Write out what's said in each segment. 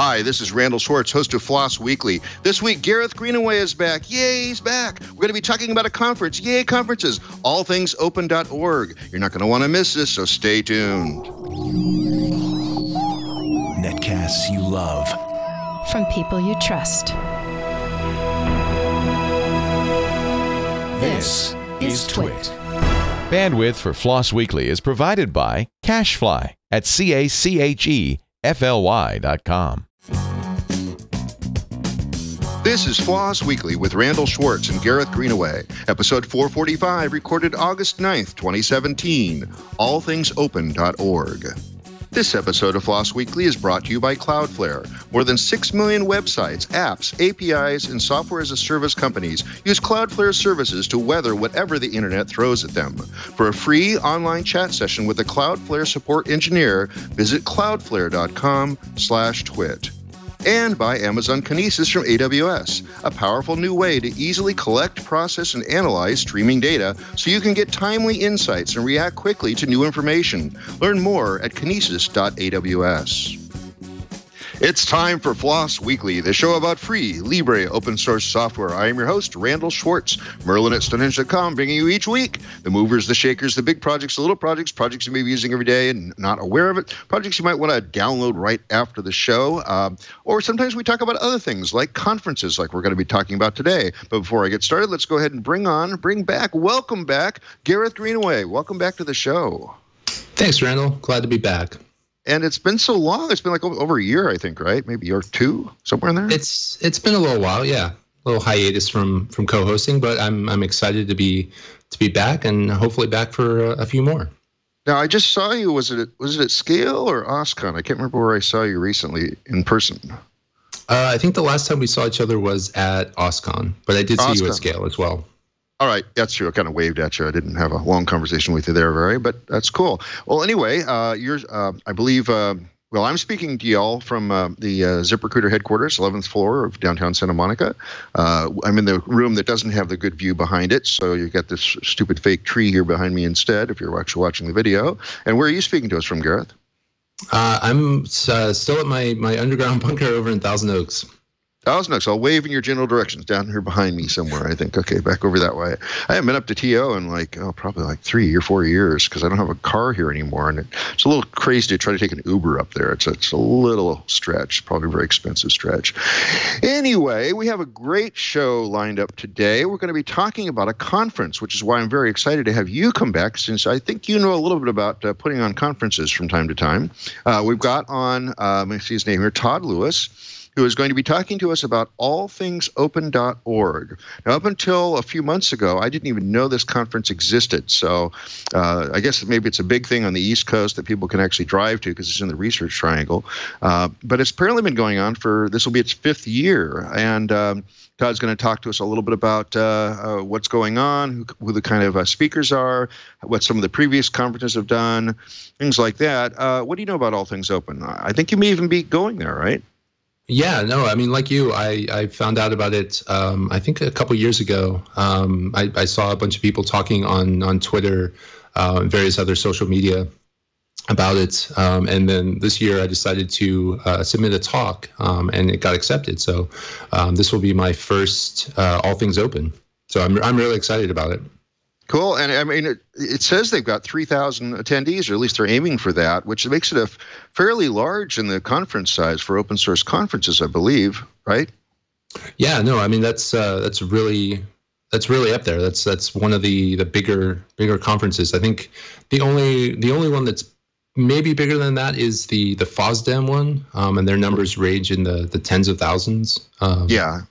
Hi, this is Randall Schwartz, host of FLOSS Weekly. This week, Gareth Greenaway is back. Yay, he's back. We're going to be talking about a conference. Yay, conferences. Allthingsopen.org. You're not going to want to miss this, so stay tuned. Netcasts you love. From people you trust. This is Twit. Bandwidth for FLOSS Weekly is provided by CacheFly at CacheFly.com. This is FLOSS Weekly with Randall Schwartz and Gareth Greenaway. Episode 445, recorded August 9th, 2017. Allthingsopen.org. This episode of FLOSS Weekly is brought to you by Cloudflare. More than 6 million websites, apps, APIs, and software-as-a-service companies use Cloudflare services to weather whatever the internet throws at them. For a free online chat session with a Cloudflare support engineer, visit cloudflare.com/twit. And by Amazon Kinesis from AWS, a powerful new way to easily collect, process, and analyze streaming data so you can get timely insights and react quickly to new information. Learn more at kinesis.aws. It's time for FLOSS Weekly, the show about free, libre, open source software. I am your host, Randall Schwartz, Merlin at Stonehenge.com, bringing you each week the movers, the shakers, the big projects, the little projects, projects you may be using every day and not aware of it, projects you might want to download right after the show. Or sometimes we talk about other things like conferences, like we're going to be talking about today. But before I get started, let's go ahead and welcome back, Gareth Greenaway. Welcome back to the show. Thanks, Randall. Glad to be back. And it's been so long. It's been like over a year, I think, right? Maybe a year or two, somewhere in there. It's been a little while, yeah. A little hiatus from co-hosting, but I'm excited to be back and hopefully back for a few more. Now, I just saw you. Was it at Scale or OSCON? I can't remember where I saw you recently in person. I think the last time we saw each other was at OSCON, but I did see you at Scale as well. All right, that's true. I kind of waved at you. I didn't have a long conversation with you there, but that's cool. Well, anyway, you're, I believe, I'm speaking to y'all from the ZipRecruiter headquarters, 11th floor of downtown Santa Monica. I'm in the room that doesn't have the good view behind it, so you got this stupid fake tree here behind me instead, if you're actually watching the video. And where are you speaking to us from, Gareth? I'm still at my underground bunker over in Thousand Oaks. I'll wave in your general directions down here behind me somewhere, I think. Okay, back over that way. I haven't been up to TO in probably like 3 or 4 years because I don't have a car here anymore. And it's a little crazy to try to take an Uber up there. It's a little stretch, probably a very expensive stretch. Anyway, we have a great show lined up today. We're going to be talking about a conference, which is why I'm very excited to have you come back, since I think you know a little bit about putting on conferences from time to time. We've got on, let me see his name here, Todd Lewis, who is going to be talking to us about allthingsopen.org. Now, up until a few months ago, I didn't even know this conference existed. So I guess maybe it's a big thing on the East Coast that people can actually drive to because it's in the Research Triangle. But it's apparently been going on this will be its 5th year. And Todd's going to talk to us a little bit about what's going on, who the kind of speakers are, what some of the previous conferences have done, things like that. What do you know about All Things Open? I think you may even be going there, right? Yeah, no, I mean, like you, I found out about it, I think a couple years ago. I saw a bunch of people talking on Twitter and various other social media about it. And then this year I decided to submit a talk and it got accepted. So this will be my first All Things Open. So I'm really excited about it. Cool. And I mean, it says they've got 3,000 attendees, or at least they're aiming for that, which makes it fairly large in the conference size for open source conferences, I believe, right? Yeah, no, I mean, that's really up there. That's one of the bigger conferences. I think the only one that's maybe bigger than that is the FOSDEM one, and their numbers range in the tens of thousands. Yeah.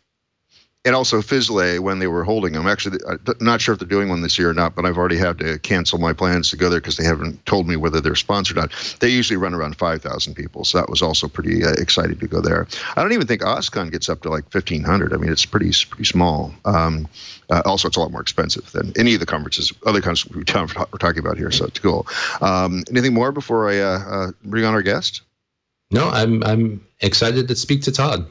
And also FISLA, when they were holding them. Actually, I'm not sure if they're doing one this year or not, but I've already had to cancel my plans to go there because they haven't told me whether they're sponsored or not. They usually run around 5,000 people, so that was also pretty exciting to go there. I don't even think OSCON gets up to like 1,500. I mean, it's pretty small. Also, it's a lot more expensive than any of the conferences, other conferences we're talking about here, so it's cool. Anything more before I bring on our guest? No, I'm excited to speak to Todd.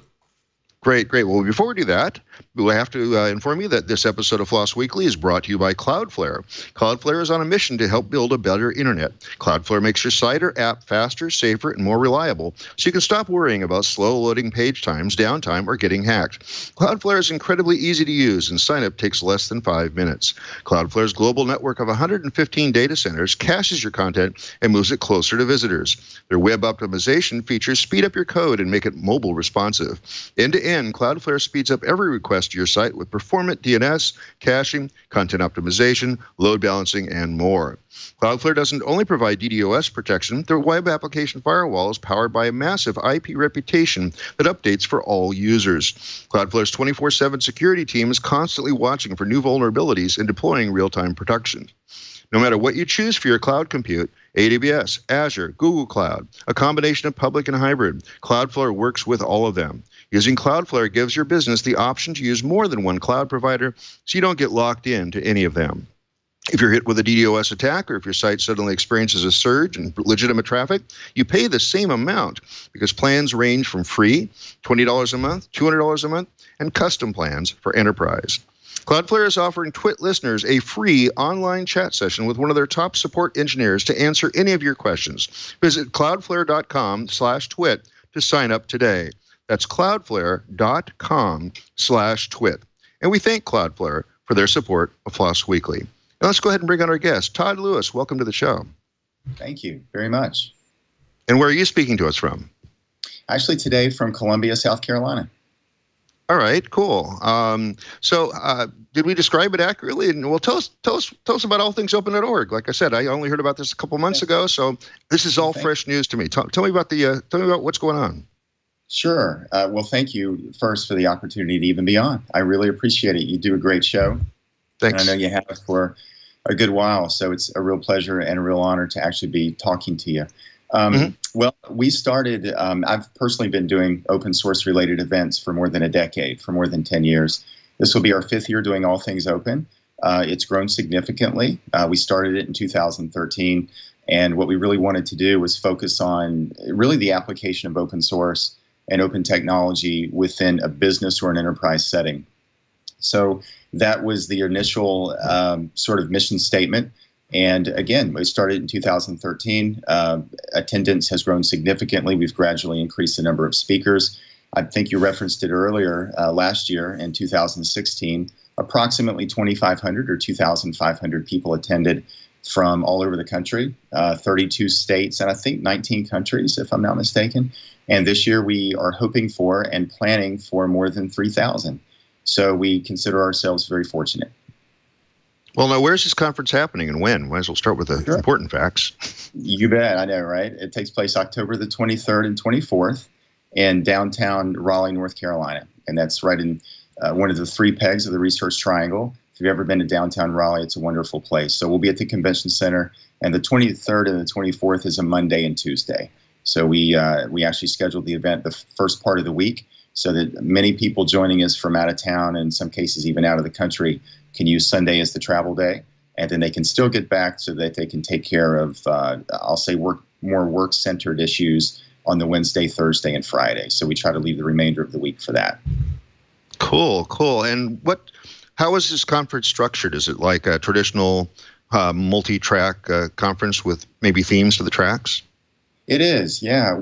Great, great. Well, before we do that, we have to inform you that this episode of Floss Weekly is brought to you by Cloudflare. Cloudflare is on a mission to help build a better internet. Cloudflare makes your site or app faster, safer, and more reliable, so you can stop worrying about slow loading page times, downtime, or getting hacked. Cloudflare is incredibly easy to use, and sign-up takes less than 5 minutes. Cloudflare's global network of 115 data centers caches your content and moves it closer to visitors. Their web optimization features speed up your code and make it mobile responsive. End-to-end, Cloudflare speeds up every request to your site with performant DNS, caching, content optimization, load balancing, and more. Cloudflare doesn't only provide DDoS protection, their web application firewall is powered by a massive IP reputation that updates for all users. Cloudflare's 24/7 security team is constantly watching for new vulnerabilities and deploying real-time protection. No matter what you choose for your cloud compute, AWS, Azure, Google Cloud, a combination of public and hybrid, Cloudflare works with all of them. Using Cloudflare gives your business the option to use more than one cloud provider, so you don't get locked into any of them. If you're hit with a DDoS attack, or if your site suddenly experiences a surge in legitimate traffic, you pay the same amount because plans range from free, $20 a month, $200 a month, and custom plans for enterprise. Cloudflare is offering Twit listeners a free online chat session with one of their top support engineers to answer any of your questions. Visit cloudflare.com/twit to sign up today. That's cloudflare.com/twit. And we thank Cloudflare for their support of Floss Weekly. Now let's go ahead and bring on our guest, Todd Lewis. Welcome to the show. Thank you very much. And where are you speaking to us from? Actually, today from Columbia, South Carolina. All right, cool. So did we describe it accurately? And well, tell us about allthingsopen.org. Like I said, I only heard about this a couple months ago, so this is all fresh news to me. Tell me about what's going on. Sure. Well, thank you first for the opportunity to even be on. I really appreciate it. You do a great show. Thanks. And I know you have for a good while, so it's a real pleasure and a real honor to actually be talking to you. Well, we started, I've personally been doing open source related events for more than a decade, for more than 10 years. This will be our 5th year doing All Things Open. It's grown significantly. We started it in 2013, and what we really wanted to do was focus on really the application of open source and open technology within a business or an enterprise setting. So that was the initial sort of mission statement. And again, we started in 2013. Attendance has grown significantly. We've gradually increased the number of speakers. I think you referenced it earlier. Last year in 2016, approximately 2,500 or 2,500 people attended from all over the country, 32 states, and I think 19 countries, if I'm not mistaken. And this year we are hoping for and planning for more than 3,000. So we consider ourselves very fortunate. Well, now, where's this conference happening and when? Might as well start with the important facts. You bet. I know, right? It takes place October the 23rd and 24th in downtown Raleigh, North Carolina. And that's right in one of the 3 pegs of the Research Triangle. If you've ever been to downtown Raleigh, it's a wonderful place. So we'll be at the Convention Center, and the 23rd and the 24th is a Monday and Tuesday. So we actually scheduled the event the first part of the week so that many people joining us from out of town, and in some cases even out of the country, can use Sunday as the travel day, and then they can still get back so that they can take care of, I'll say, more work-centered issues on the Wednesday, Thursday, and Friday. So we try to leave the remainder of the week for that. Cool, cool. And how is this conference structured? Is it like a traditional multi-track conference with maybe themes to the tracks? It is, yeah.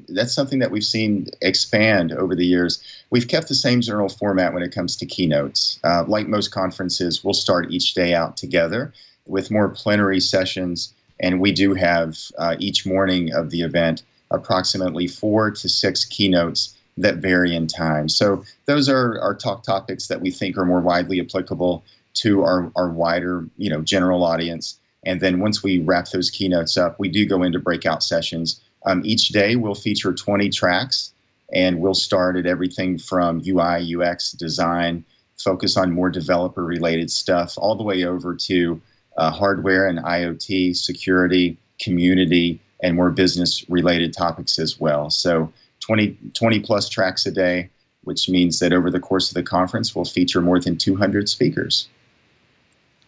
That's something that we've seen expand over the years. We've kept the same general format when it comes to keynotes. Like most conferences, we'll start each day out together with more plenary sessions, and we do have each morning of the event approximately 4 to 6 keynotes that vary in time. So those are our talk topics that we think are more widely applicable to our wider, general audience. And then once we wrap those keynotes up, we do go into breakout sessions. Each day we'll feature 20 tracks, and we'll start at everything from UI, UX, design, focus on more developer-related stuff, all the way over to hardware and IoT, security, community, and more business-related topics as well. So 20-plus tracks a day, which means that over the course of the conference, we'll feature more than 200 speakers.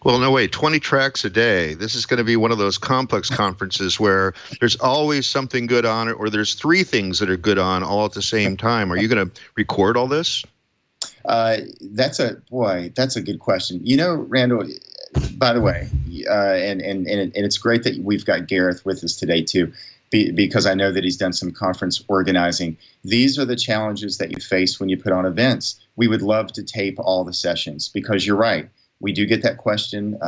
Well, no, wait, 20 tracks a day. This is going to be one of those complex conferences where there's always something good on it, or there's three things that are good on all at the same time. Are you going to record all this? That's a good question. Randall, by the way, and it's great that we've got Gareth with us today too, because I know that he's done some conference organizing. These are the challenges that you face when you put on events. We would love to tape all the sessions because you're right. We do get that question.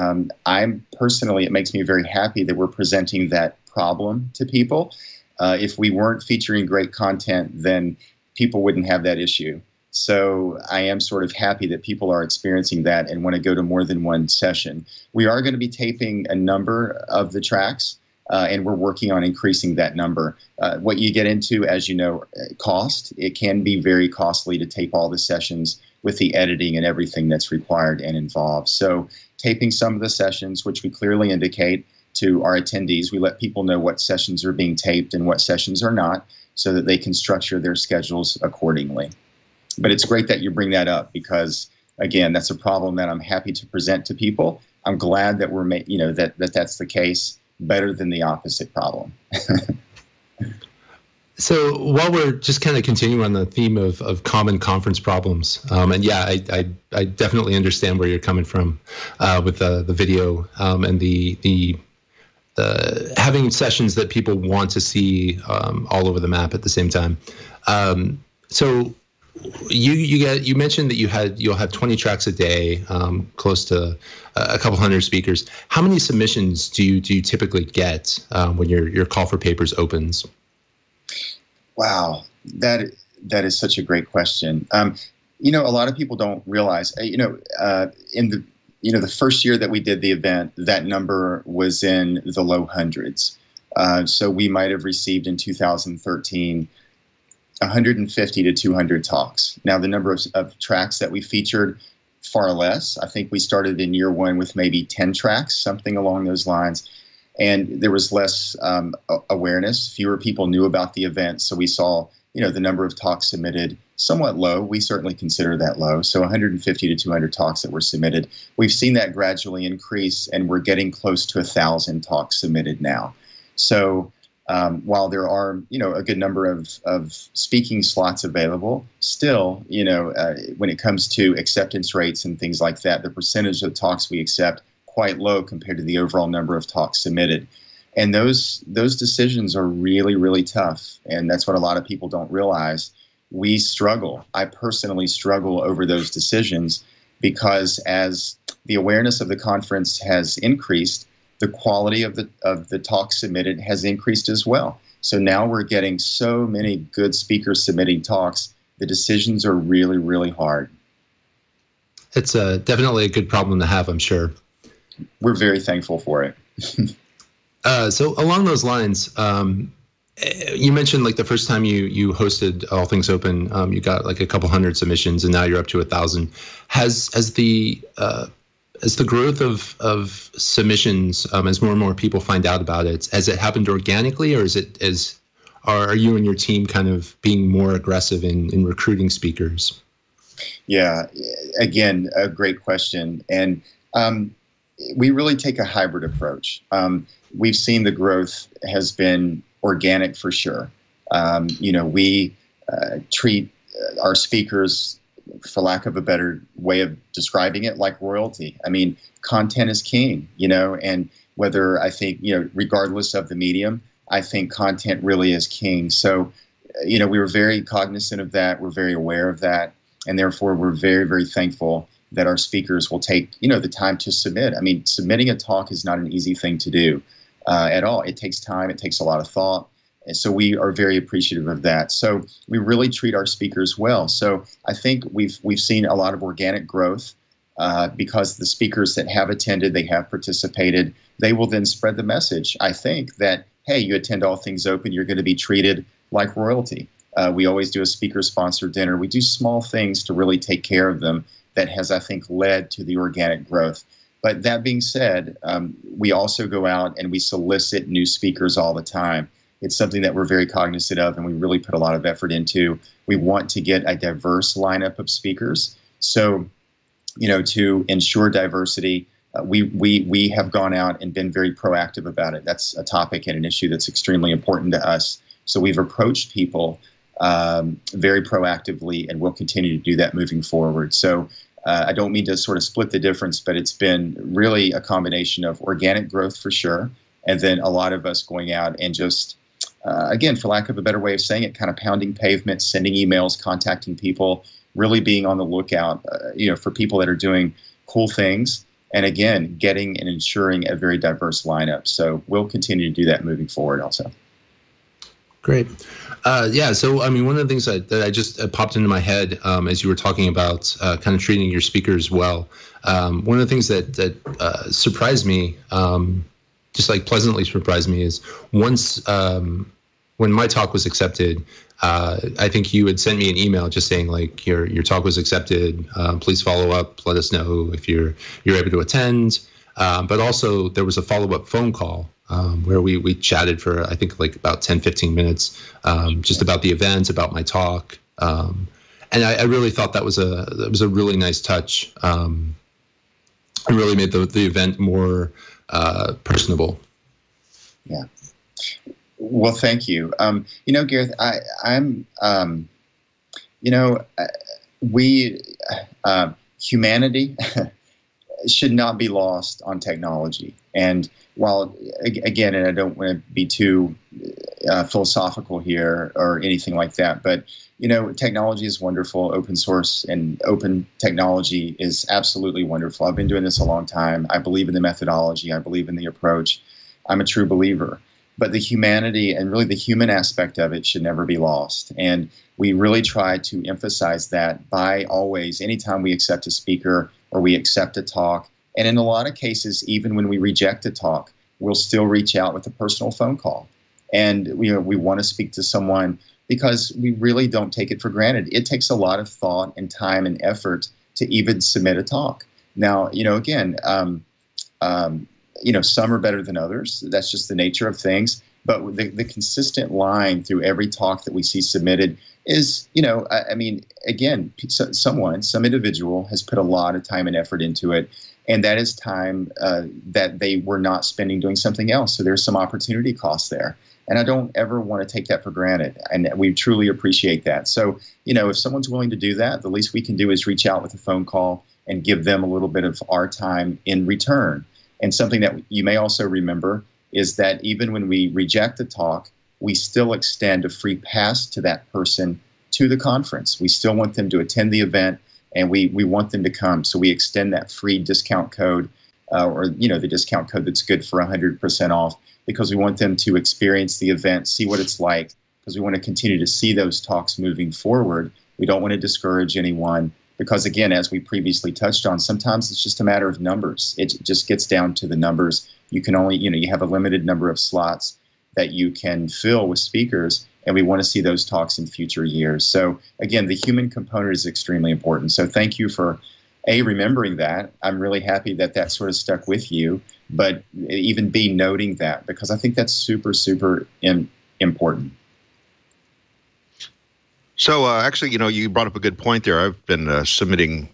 I'm personally, it makes me very happy that we're presenting that problem to people. If we weren't featuring great content, then people wouldn't have that issue. So I am sort of happy that people are experiencing that and want to go to more than one session. We are going to be taping a number of the tracks, and we're working on increasing that number. What you get into, as you know, cost. It can be very costly to tape all the sessions with the editing and everything that's required and involved. So taping some of the sessions, which we clearly indicate to our attendees, we let people know what sessions are being taped and what sessions are not so that they can structure their schedules accordingly. But it's great that you bring that up because, again, that's a problem that I'm happy to present to people. I'm glad that we're that's the case. Better than the opposite problem. So while we're just kind of continuing on the theme of common conference problems, and yeah, I definitely understand where you're coming from with the video and the having sessions that people want to see all over the map at the same time. So you mentioned that you'll have 20 tracks a day, close to a couple hundred speakers. How many submissions do you typically get when your call for papers opens? Wow, that is such a great question. A lot of people don't realize, in the first year that we did the event, that number was in the low hundreds. So we might have received in 2013 150 to 200 talks. Now, the number of tracks that we featured, far less. I think we started in year one with maybe 10 tracks, something along those lines. And there was less awareness. Fewer people knew about the event. So we saw, the number of talks submitted somewhat low. We certainly consider that low. So 150 to 200 talks that were submitted. We've seen that gradually increase, and we're getting close to 1,000 talks submitted now. So while there are, a good number of speaking slots available, still, when it comes to acceptance rates and things like that, the percentage of talks we accept quite low compared to the overall number of talks submitted. And those decisions are really, really tough. And that's what a lot of people don't realize. We struggle. I personally struggle over those decisions because as the awareness of the conference has increased, the quality of the talks submitted has increased as well. So now we're getting so many good speakers submitting talks. The decisions are really, really hard. It's definitely a good problem to have, I'm sure. We're very thankful for it. So along those lines, you mentioned like the first time you hosted Allthingsopen, you got like a couple hundred submissions, and now you're up to 1,000. Has the growth of submissions, as more and more people find out about it, has it happened organically, or are you and your team kind of being more aggressive in recruiting speakers? Yeah, again, a great question. And we really take a hybrid approach. We've seen the growth has been organic for sure. We treat our speakers, for lack of a better way of describing it, like royalty. I mean, content is king, and whether I think, regardless of the medium, I think content really is king. So, we were very cognizant of that. We're very aware of that. And therefore, we're very, very thankful that our speakers will take, the time to submit. I mean, submitting a talk is not an easy thing to do at all. It takes time. It takes a lot of thought. And so we are very appreciative of that. So we really treat our speakers well. So I think we've seen a lot of organic growth because the speakers that have attended, they have participated, they will then spread the message, I think, that, hey, you attend Allthingsopen, you're going to be treated like royalty. We always do a speaker-sponsored dinner. We do small things to really take care of them that has, I think, led to the organic growth. But that being said, we also go out and we solicit new speakers all the time. It's something that we're very cognizant of, and we really put a lot of effort into. We want to get a diverse lineup of speakers. So, to ensure diversity, we have gone out and been very proactive about it. That's a topic and an issue that's extremely important to us. So we've approached people very proactively, and we'll continue to do that moving forward. So I don't mean to sort of split the difference, but it's been really a combination of organic growth for sure, and then a lot of us going out and just, again, for lack of a better way of saying it, kind of pounding pavement, sending emails, contacting people, really being on the lookout, for people that are doing cool things. And again, getting and ensuring a very diverse lineup. So we'll continue to do that moving forward also. Great. Yeah, so I mean, one of the things that I just popped into my head as you were talking about kind of treating your speakers well, one of the things that surprised me, just like pleasantly surprised me, is once when my talk was accepted, I think you had sent me an email just saying like your talk was accepted. Please follow up. Let us know if you're able to attend. But also there was a follow-up phone call where we chatted for I think like about 10-15 minutes just about the event, about my talk. And I really thought that was a really nice touch. It really made the event more personable. Yeah. Well, thank you. Gareth, humanity should not be lost on technology. And while, again, and I don't want to be too philosophical here or anything like that, but, technology is wonderful. Open source and open technology is absolutely wonderful. I've been doing this a long time. I believe in the methodology. I believe in the approach. I'm a true believer. But the humanity and really the human aspect of it should never be lost. And we really try to emphasize that by always, anytime we accept a speaker or we accept a talk, and in a lot of cases, even when we reject a talk, we'll still reach out with a personal phone call. And we want to speak to someone because we really don't take it for granted. It takes a lot of thought and time and effort to even submit a talk. Now, again, some are better than others. That's just the nature of things. But the consistent line through every talk that we see submitted is, again, some individual has put a lot of time and effort into it. And that is time that they were not spending doing something else. So there's some opportunity cost there. And I don't ever want to take that for granted. And we truly appreciate that. So, if someone's willing to do that, the least we can do is reach out with a phone call and give them a little bit of our time in return. And something that you may also remember is that even when we reject the talk, we still extend a free pass to that person to the conference. We still want them to attend the event, and we want them to come. So we extend that free discount code or the discount code that's good for 100% off, because we want them to experience the event, see what it's like, because we want to continue to see those talks moving forward. We don't want to discourage anyone. Because again, as we previously touched on, sometimes it's just a matter of numbers. It just gets down to the numbers. You can only, you have a limited number of slots that you can fill with speakers, and we want to see those talks in future years. So again, the human component is extremely important. So thank you for remembering that. I'm really happy that that sort of stuck with you, but even B, noting that, because I think that's super, super important. So actually, you brought up a good point there. I've been submitting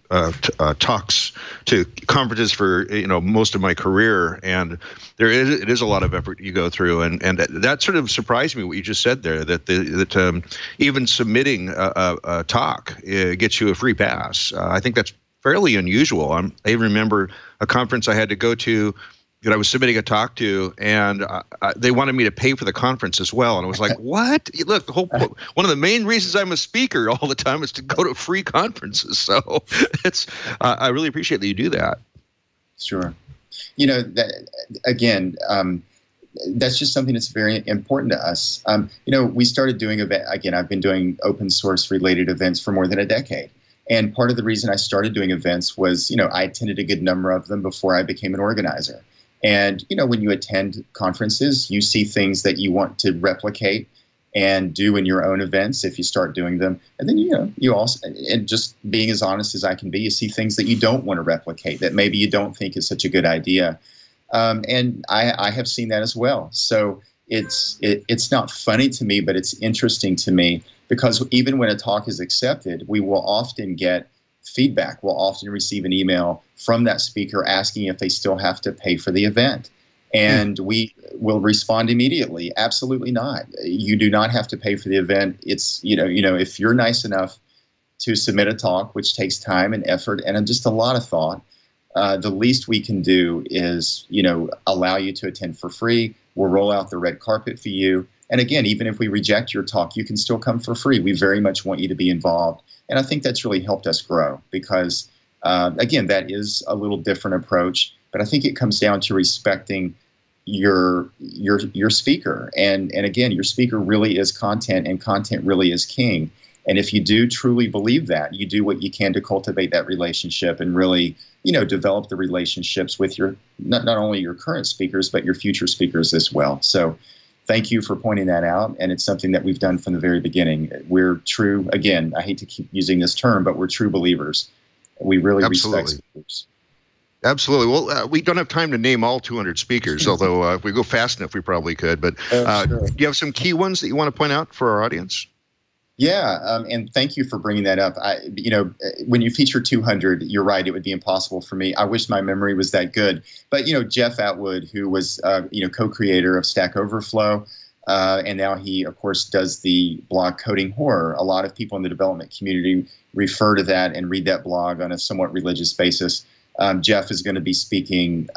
talks to conferences for most of my career, and it is a lot of effort you go through, and that sort of surprised me what you just said there. That even submitting a talk gets you a free pass. I think that's fairly unusual. I remember a conference I had to go to that I was submitting a talk to, and they wanted me to pay for the conference as well. And I was like, what? Look, one of the main reasons I'm a speaker all the time is to go to free conferences. So I really appreciate that you do that. Sure. That again, that's just something that's very important to us. We started doing I've been doing open source related events for more than a decade. And part of the reason I started doing events was, I attended a good number of them before I became an organizer. And, when you attend conferences, you see things that you want to replicate and do in your own events if you start doing them. And then, you also, and just being as honest as I can be, you see things that you don't want to replicate that maybe you don't think is such a good idea. And I have seen that as well. So it's not funny to me, but it's interesting to me, because even when a talk is accepted, we will often get feedback. We'll often receive an email from that speaker asking if they still have to pay for the event. And we will respond immediately. Absolutely not. You do not have to pay for the event. It's, if you're nice enough to submit a talk, which takes time and effort and just a lot of thought, the least we can do is, allow you to attend for free. We'll roll out the red carpet for you. And again, even if we reject your talk, you can still come for free. We very much want you to be involved. And I think that's really helped us grow because, again, that is a little different approach. But I think it comes down to respecting your speaker. And again, your speaker really is content, and content really is king. And if you do truly believe that, you do what you can to cultivate that relationship and really, develop the relationships with your not only your current speakers, but your future speakers as well. So thank you for pointing that out. And it's something that we've done from the very beginning. We're true, again, I hate to keep using this term, but we're true believers. We really respect speakers. Absolutely. Well, we don't have time to name all 200 speakers, although if we go fast enough, we probably could. But sure. Do you have some key ones that you want to point out for our audience? Yeah, and thank you for bringing that up. When you feature 200, you're right, it would be impossible for me. I wish my memory was that good. But, Jeff Atwood, who was, co-creator of Stack Overflow, and now he, of course, does the blog Coding Horror. A lot of people in the development community refer to that and read that blog on a somewhat religious basis. Jeff is going to be speaking.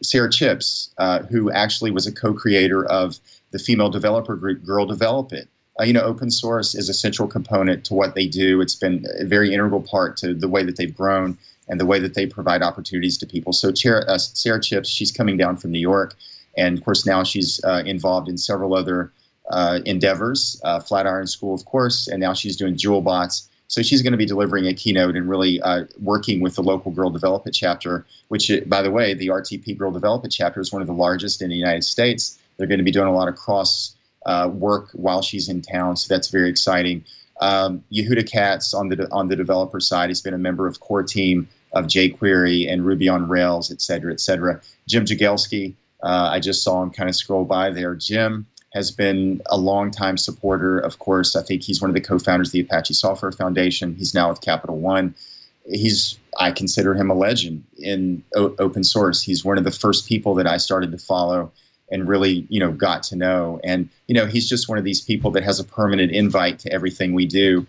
Sarah Chips, who actually was a co-creator of the female developer group Girl Develop It. Open source is a central component to what they do. It's been a very integral part to the way that they've grown and the way that they provide opportunities to people. So Sarah Chips, she's coming down from New York. And, of course, now she's involved in several other endeavors, Flatiron School, of course, and now she's doing JewelBots. So she's going to be delivering a keynote and really working with the local Girl Develop It chapter, which, by the way, the RTP Girl Develop It chapter is one of the largest in the United States. They're going to be doing a lot of cross work while she's in town, so that's very exciting. Yehuda Katz on the developer side has been a member of core team of jQuery and Ruby on Rails, et cetera, et cetera. Jim Jagelski, I just saw him kind of scroll by there. Jim has been a longtime supporter, of course. I think he's one of the co-founders of the Apache Software Foundation. He's now with Capital One. I consider him a legend in open source. He's one of the first people that I started to follow and really, got to know. And, he's just one of these people that has a permanent invite to everything we do,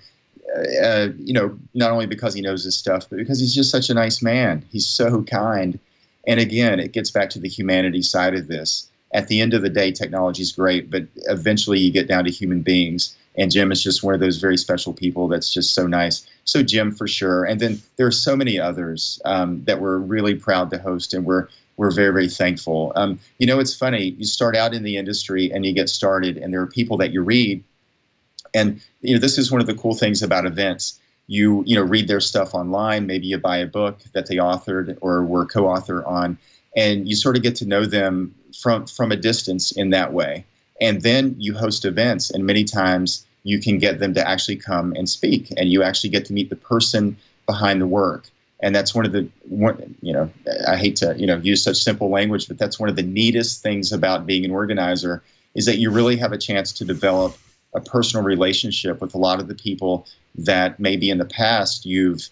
not only because he knows his stuff, but because he's just such a nice man. He's so kind. And again, it gets back to the humanity side of this. At the end of the day, technology is great, but eventually you get down to human beings. And Jim is just one of those very special people that's just so nice. So Jim, for sure. And then there are so many others that we're really proud to host, and we're very, very thankful. It's funny. You start out in the industry and you get started, and there are people that you read. And, this is one of the cool things about events. You read their stuff online. Maybe you buy a book that they authored or were co-author on, and you sort of get to know them from a distance in that way. And then you host events, and many times you can get them to actually come and speak, and you actually get to meet the person behind the work. And that's I hate to, use such simple language, but that's one of the neatest things about being an organizer is that you really have a chance to develop a personal relationship with a lot of the people that maybe in the past you've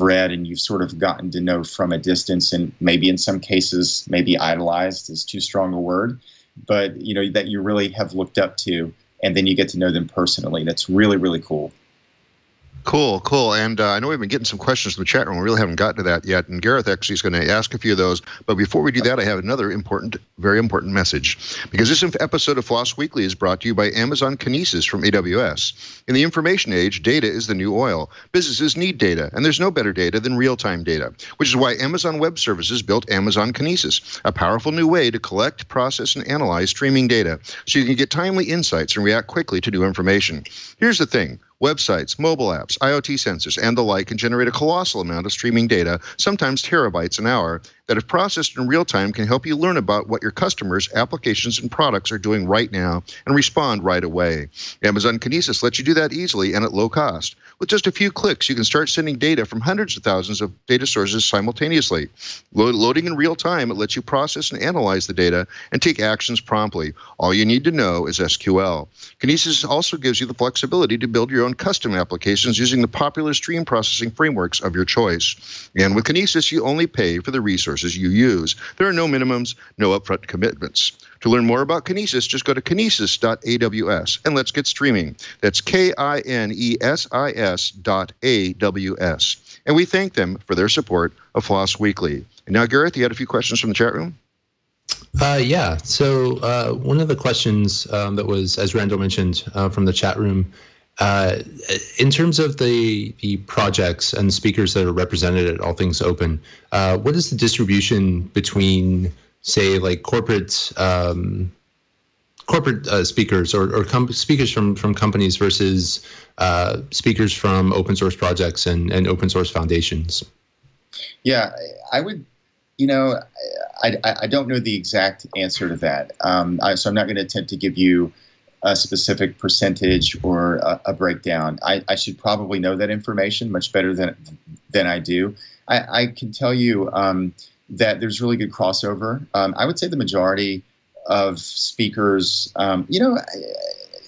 read and you've sort of gotten to know from a distance, and maybe in some cases, maybe idolized is too strong a word, but, that you really have looked up to, and then you get to know them personally. That's really, really cool. Cool. And I know we've been getting some questions from the chat room. We really haven't gotten to that yet. And Gareth actually is going to ask a few of those. But before we do that, I have another very important message. Because this episode of FLOSS Weekly is brought to you by Amazon Kinesis from AWS. In the information age, data is the new oil. Businesses need data, and there's no better data than real-time data, which is why Amazon Web Services built Amazon Kinesis, a powerful new way to collect, process, and analyze streaming data so you can get timely insights and react quickly to new information. Here's the thing. Websites, mobile apps, IoT sensors, and the like can generate a colossal amount of streaming data, sometimes terabytes an hour, that, if processed in real time, can help you learn about what your customers, applications, and products are doing right now and respond right away. Amazon Kinesis lets you do that easily and at low cost. With just a few clicks, you can start sending data from hundreds of thousands of data sources simultaneously. Loading in real time, it lets you process and analyze the data and take actions promptly. All you need to know is SQL. Kinesis also gives you the flexibility to build your own custom applications using the popular stream processing frameworks of your choice. And with Kinesis, you only pay for the resources you use. There are no minimums, no upfront commitments. To learn more about Kinesis, just go to kinesis.aws and let's get streaming. That's KINESIS.AWS. And we thank them for their support of FLOSS Weekly. And now, Gareth, you had a few questions from the chat room? Yeah. So one of the questions that was, as Randall mentioned, from the chat room, in terms of the projects and speakers that are represented at All Things Open, what is the distribution between, say, like corporate speakers or speakers from companies versus speakers from open source projects and open source foundations? Yeah, I would, I don't know the exact answer to that. So I'm not going to attempt to give you a specific percentage or a breakdown. I should probably know that information much better than I do. I can tell you that there's really good crossover. I would say the majority of speakers,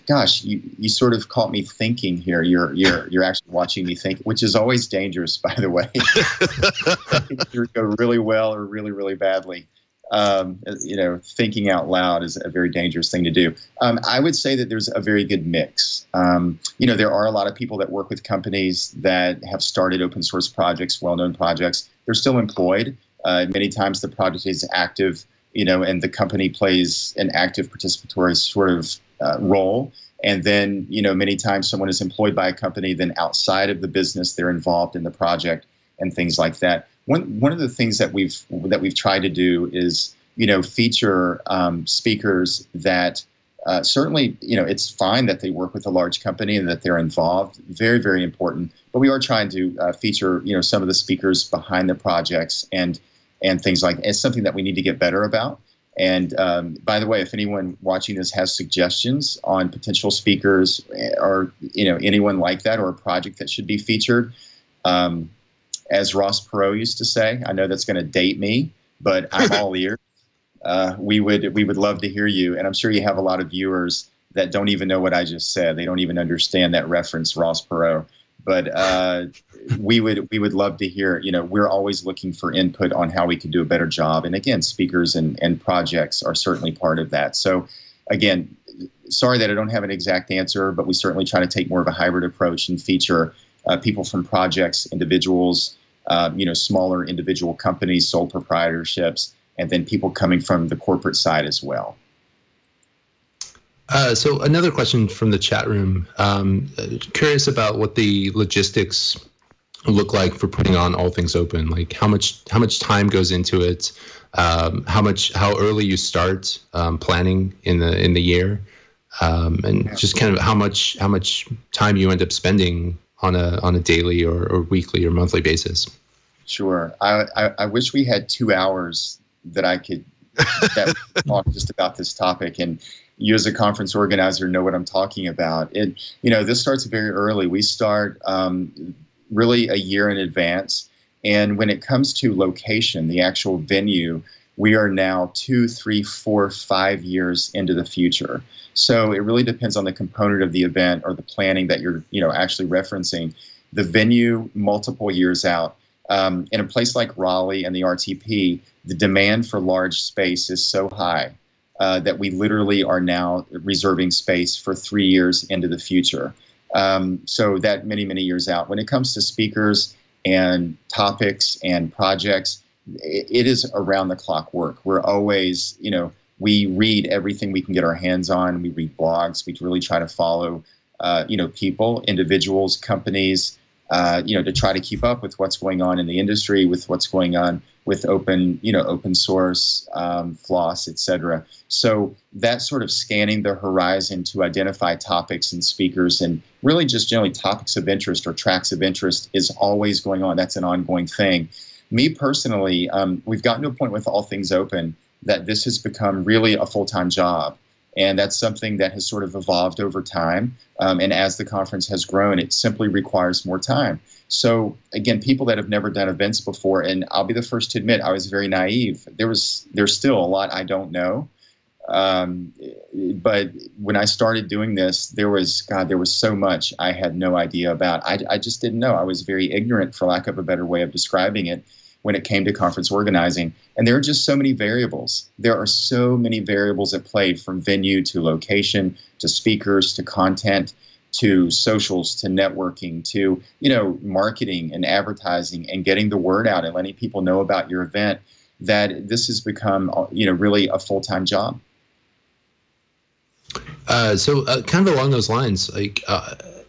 gosh, you sort of caught me thinking here. You're actually watching me think, which is always dangerous, by the way. It can go really well or really, really badly. Thinking out loud is a very dangerous thing to do. I would say that there's a very good mix. There are a lot of people that work with companies that have started open source projects, well-known projects. They're still employed. Many times the project is active, and the company plays an active participatory sort of role. And then, many times someone is employed by a company, then outside of the business, they're involved in the project and things like that. One of the things that we've tried to do is, feature speakers that certainly, it's fine that they work with a large company and that they're involved. Very, very important. But we are trying to feature, some of the speakers behind the projects and things like that. It's something that we need to get better about. And by the way, if anyone watching this has suggestions on potential speakers or, anyone like that or a project that should be featured, as Ross Perot used to say, I know that's going to date me, but I'm all ears. We would love to hear you. And I'm sure you have a lot of viewers that don't even know what I just said. They don't even understand that reference, Ross Perot. But we would love to hear, we're always looking for input on how we can do a better job. And again, speakers and projects are certainly part of that. So again, sorry that I don't have an exact answer, but we certainly try to take more of a hybrid approach and feature people from projects, individuals, smaller individual companies, sole proprietorships, and then people coming from the corporate side as well. So another question from the chat room. Curious about what the logistics look like for putting on All Things Open. Like how much time goes into it? How early you start planning in the year, and just kind of how much time you end up spending on a daily or weekly or monthly basis. Sure. I wish we had 2 hours that I could talk just about this topic, and you as a conference organizer know what I'm talking about. This starts very early. We start really a year in advance. And when it comes to location, the actual venue, we are now 2, 3, 4, 5 years into the future. So it really depends on the component of the event or the planning that you're actually referencing. The venue, multiple years out. In a place like Raleigh and the RTP, the demand for large space is so high that we literally are now reserving space for 3 years into the future. So that many, many years out. When it comes to speakers and topics and projects, it is around the clock work. We're always, we read everything we can get our hands on. We read blogs. We really try to follow, people, individuals, companies, to try to keep up with what's going on in the industry, with what's going on with open source, FLOSS, et cetera. So that's sort of scanning the horizon to identify topics and speakers, and really just generally topics of interest or tracks of interest is always going on. That's an ongoing thing. Me personally, we've gotten to a point with All Things Open that this has become really a full-time job. And that's something that has sort of evolved over time. And as the conference has grown, it simply requires more time. So again, people that have never done events before, and I'll be the first to admit I was very naive. There's still a lot I don't know. But when I started doing this, there was so much I had no idea about. I just didn't know. I was very ignorant, for lack of a better way of describing it, when it came to conference organizing. And there are just so many variables. There are so many variables at play, from venue to location to speakers to content to socials to networking to, marketing and advertising and getting the word out and letting people know about your event, that this has become, really a full-time job. So kind of along those lines,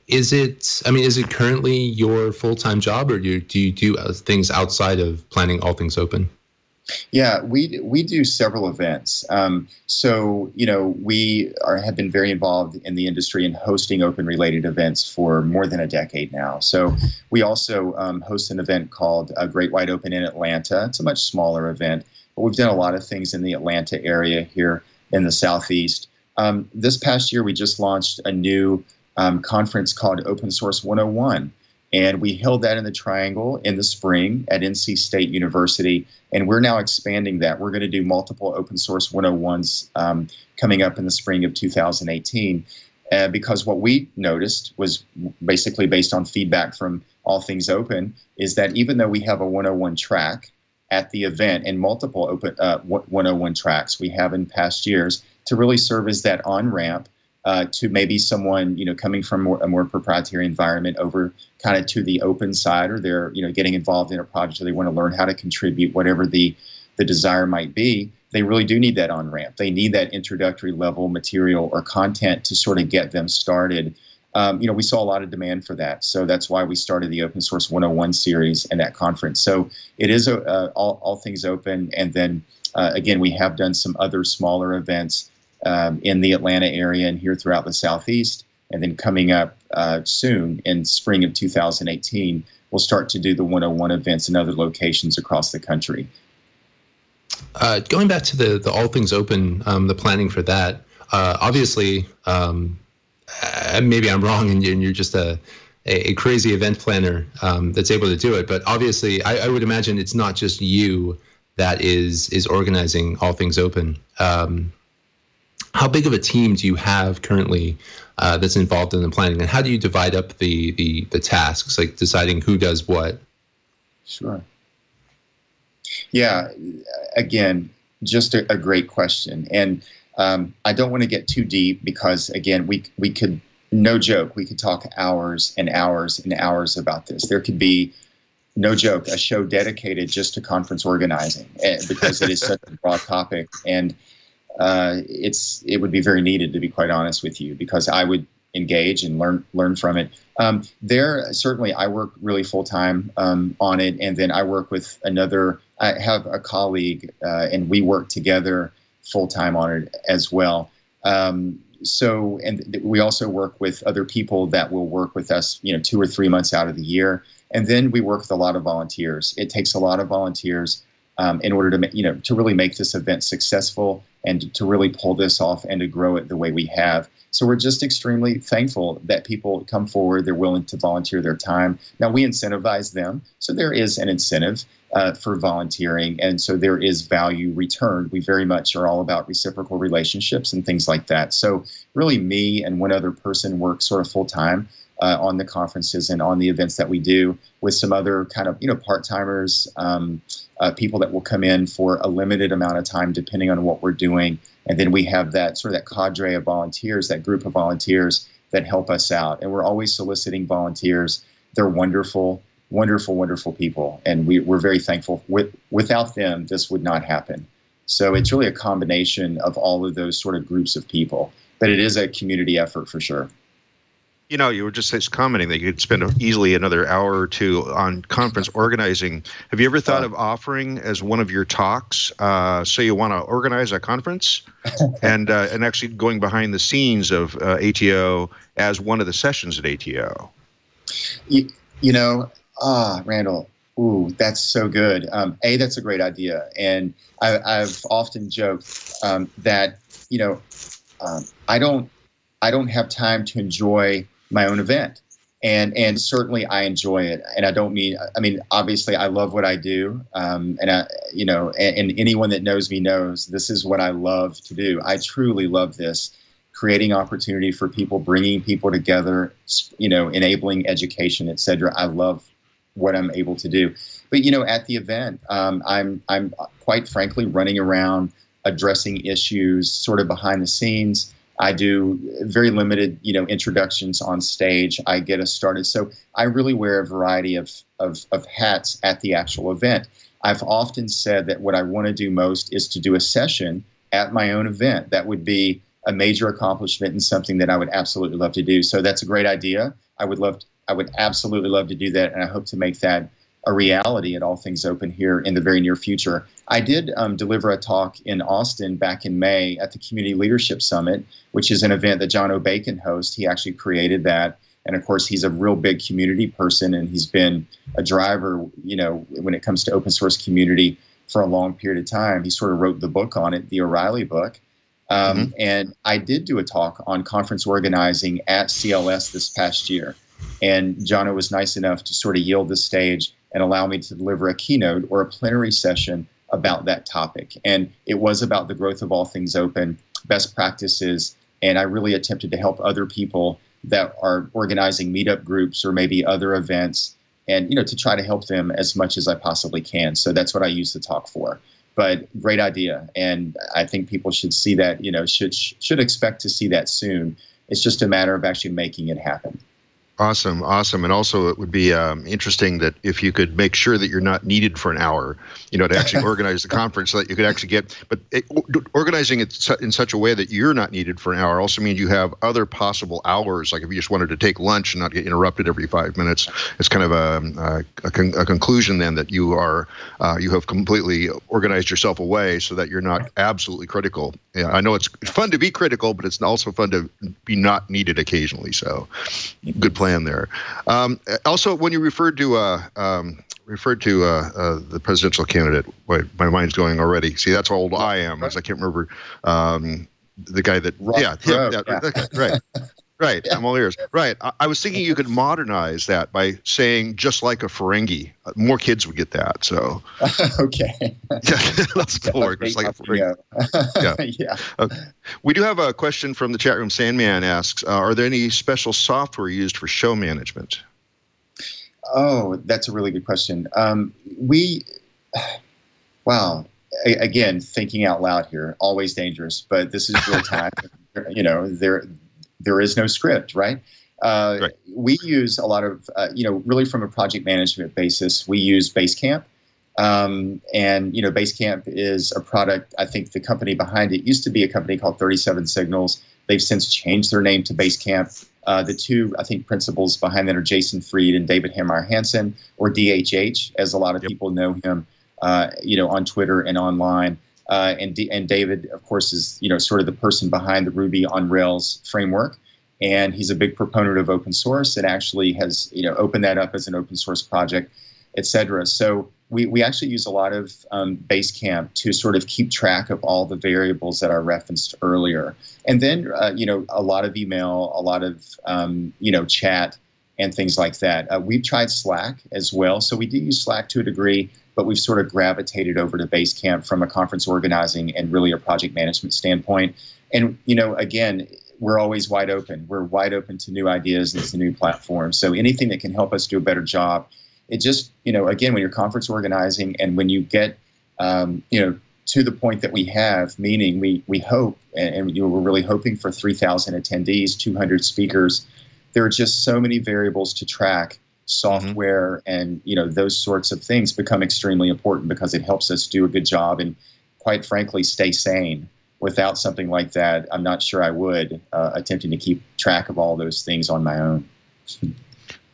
is it currently your full-time job, or do you do things outside of planning All Things Open? Yeah, we do several events. So we have been very involved in the industry and hosting open-related events for more than a decade now. So we also host an event called Great Wide Open in Atlanta. It's a much smaller event, but we've done a lot of things in the Atlanta area here in the Southeast. This past year, we just launched a new conference called Open Source 101. And we held that in the Triangle in the spring at NC State University. And we're now expanding that. We're going to do multiple Open Source 101s coming up in the spring of 2018. Because what we noticed was basically based on feedback from All Things Open, is that even though we have a 101 track at the event and multiple open 101 tracks we have in past years to really serve as that on-ramp to maybe someone, coming from a more proprietary environment over kind of to the open side, or they're, getting involved in a project, or they want to learn how to contribute, whatever the desire might be. They really do need that on-ramp. They need that introductory level material or content to sort of get them started. We saw a lot of demand for that. So that's why we started the Open Source 101 series and that conference. So it is all Things Open. And then, again, we have done some other smaller events in the Atlanta area and here throughout the Southeast. And then coming up soon in spring of 2018, we'll start to do the 101 events in other locations across the country. Going back to the All Things Open, the planning for that, obviously, maybe I'm wrong and you're just a crazy event planner that's able to do it. But obviously, I would imagine it's not just you that is organizing All Things Open. How big of a team do you have currently that's involved in the planning, and how do you divide up the tasks, like deciding who does what? Sure. Yeah, again, just a great question. And I don't want to get too deep because, again, we could, no joke, we could talk hours and hours and hours about this. There could be, no joke, a show dedicated just to conference organizing because it is such a broad topic. And it would be very needed, to be quite honest with you, because I would engage and learn from it. Certainly I work really full time on it, and then I work with I have a colleague, and we work together full time on it as well. And we also work with other people that will work with us, 2 or 3 months out of the year, and then we work with a lot of volunteers. It takes a lot of volunteers in order to to really make this event successful and to really pull this off and to grow it the way we have. So we're just extremely thankful that people come forward, they're willing to volunteer their time. Now, we incentivize them, so there is an incentive for volunteering, and so there is value returned. We very much are all about reciprocal relationships and things like that. So really, me and one other person work sort of full-time on the conferences and on the events that we do, with some other kind of, part-timers, people that will come in for a limited amount of time depending on what we're doing. And then we have that sort of that cadre of volunteers, that group of volunteers that help us out. And we're always soliciting volunteers. They're wonderful, wonderful, wonderful people. And we're very thankful. Without them, this would not happen. So it's really a combination of all of those sort of groups of people. But it is a community effort for sure. You were just commenting that you could spend easily another hour or two on conference organizing. Have you ever thought of offering as one of your talks, say you want to organize a conference, and actually going behind the scenes of ATO as one of the sessions at ATO? Randall, Ooh, that's so good. That's a great idea. And I've often joked that, I don't have time to enjoy my own event. And certainly I enjoy it. And I mean, obviously I love what I do. And anyone that knows me knows this is what I love to do. I truly love this, creating opportunity for people, bringing people together, enabling education, et cetera. I love what I'm able to do. But, at the event, I'm quite frankly running around addressing issues sort of behind the scenes. I do very limited, introductions on stage. I get us started. So I really wear a variety of hats at the actual event. I've often said that what I want to do most is to do a session at my own event. That would be a major accomplishment and something that I would absolutely love to do. So that's a great idea. I would absolutely love to do that, and I hope to make that a reality at All Things Open here in the very near future. I did deliver a talk in Austin back in May at the Community Leadership Summit, which is an event that John O'Bacon hosts. He actually created that. And of course, he's a real big community person, and he's been a driver, when it comes to open source community for a long period of time. He sort of wrote the book on it, the O'Reilly book. And I did do a talk on conference organizing at CLS this past year. And Jono was nice enough to sort of yield the stage and allow me to deliver a keynote or a plenary session about that topic. And it was about the growth of All Things Open, best practices, and I really attempted to help other people that are organizing meetup groups or maybe other events, and to try to help them as much as I possibly can. So that's what I use the talk for. But great idea, and I think people should see that, should expect to see that soon. It's just a matter of actually making it happen. Awesome. And also it would be interesting that if you could make sure that you're not needed for an hour, to actually organize the conference so that you could actually organizing it in such a way that you're not needed for an hour also means you have other possible hours. Like if you just wanted to take lunch and not get interrupted every 5 minutes, it's kind of a conclusion then that you have completely organized yourself away so that you're not absolutely critical. Yeah, I know it's fun to be critical, but it's also fun to be not needed occasionally. So good plan there. Also, when you referred to the presidential candidate, wait, my mind's going already. See, that's how old I am, as I can't remember the guy that. Right. I'm all ears. Right. I was thinking you could modernize that by saying just like a Ferengi. More kids would get that. So. Okay. Yeah, that's cool. Just like a Ferengi. Yeah. We do have a question from the chat room. Sandman asks, are there any special software used for show management? Oh, that's a really good question. Again, thinking out loud here, always dangerous, but this is real time. There is no script, right? Right. We use a lot of, really from a project management basis, we use Basecamp. And Basecamp is a product, I think the company behind it used to be a company called 37 Signals. They've since changed their name to Basecamp. The two, I think, principals behind that are Jason Fried and David Hammeyer Hansen, or DHH, as a lot of people know him, on Twitter and online. And David, of course, is sort of the person behind the Ruby on Rails framework, and he's a big proponent of open source and actually has opened that up as an open source project, et cetera. So we actually use a lot of Basecamp to sort of keep track of all the variables that I referenced earlier, and then a lot of email, a lot of chat and things like that. We've tried Slack as well, so we do use Slack to a degree. But we've sort of gravitated over to Basecamp from a conference organizing and really a project management standpoint. And, again, we're always wide open. We're wide open to new ideas and to new platforms. So anything that can help us do a better job. It just, again, when you're conference organizing and when you get, to the point that we have, meaning we hope, and we're really hoping for 3,000 attendees, 200 speakers. There are just so many variables to track. Software and those sorts of things become extremely important because it helps us do a good job and, quite frankly, stay sane. Without something like that, I'm not sure I would, attempting to keep track of all those things on my own.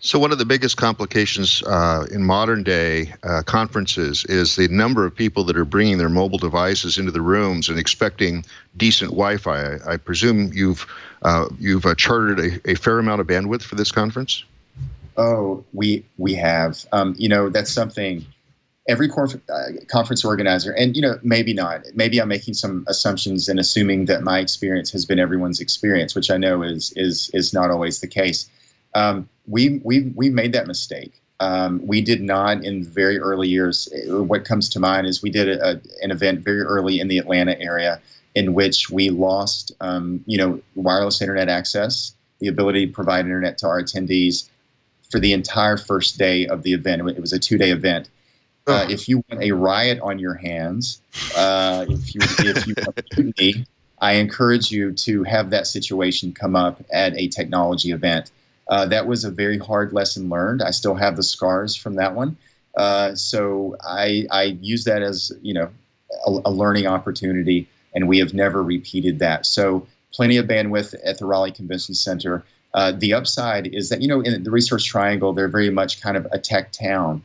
So one of the biggest complications in modern day conferences is the number of people that are bringing their mobile devices into the rooms and expecting decent Wi-Fi. I presume you've chartered a fair amount of bandwidth for this conference? Oh, we have. That's something every conference organizer, and maybe not. Maybe I'm making some assumptions and assuming that my experience has been everyone's experience, which I know is not always the case. We made that mistake. We did not in very early years. What comes to mind is we did an event very early in the Atlanta area in which we lost, wireless internet access, the ability to provide internet to our attendees for the entire first day of the event. It was a 2-day event. If you want a riot on your hands, if you want mutiny, I encourage you to have that situation come up at a technology event. That was a very hard lesson learned. I still have the scars from that one. So I use that as, a learning opportunity, and we have never repeated that. So plenty of bandwidth at the Raleigh Convention Center. The upside is that, in the Research Triangle, they're very much kind of a tech town.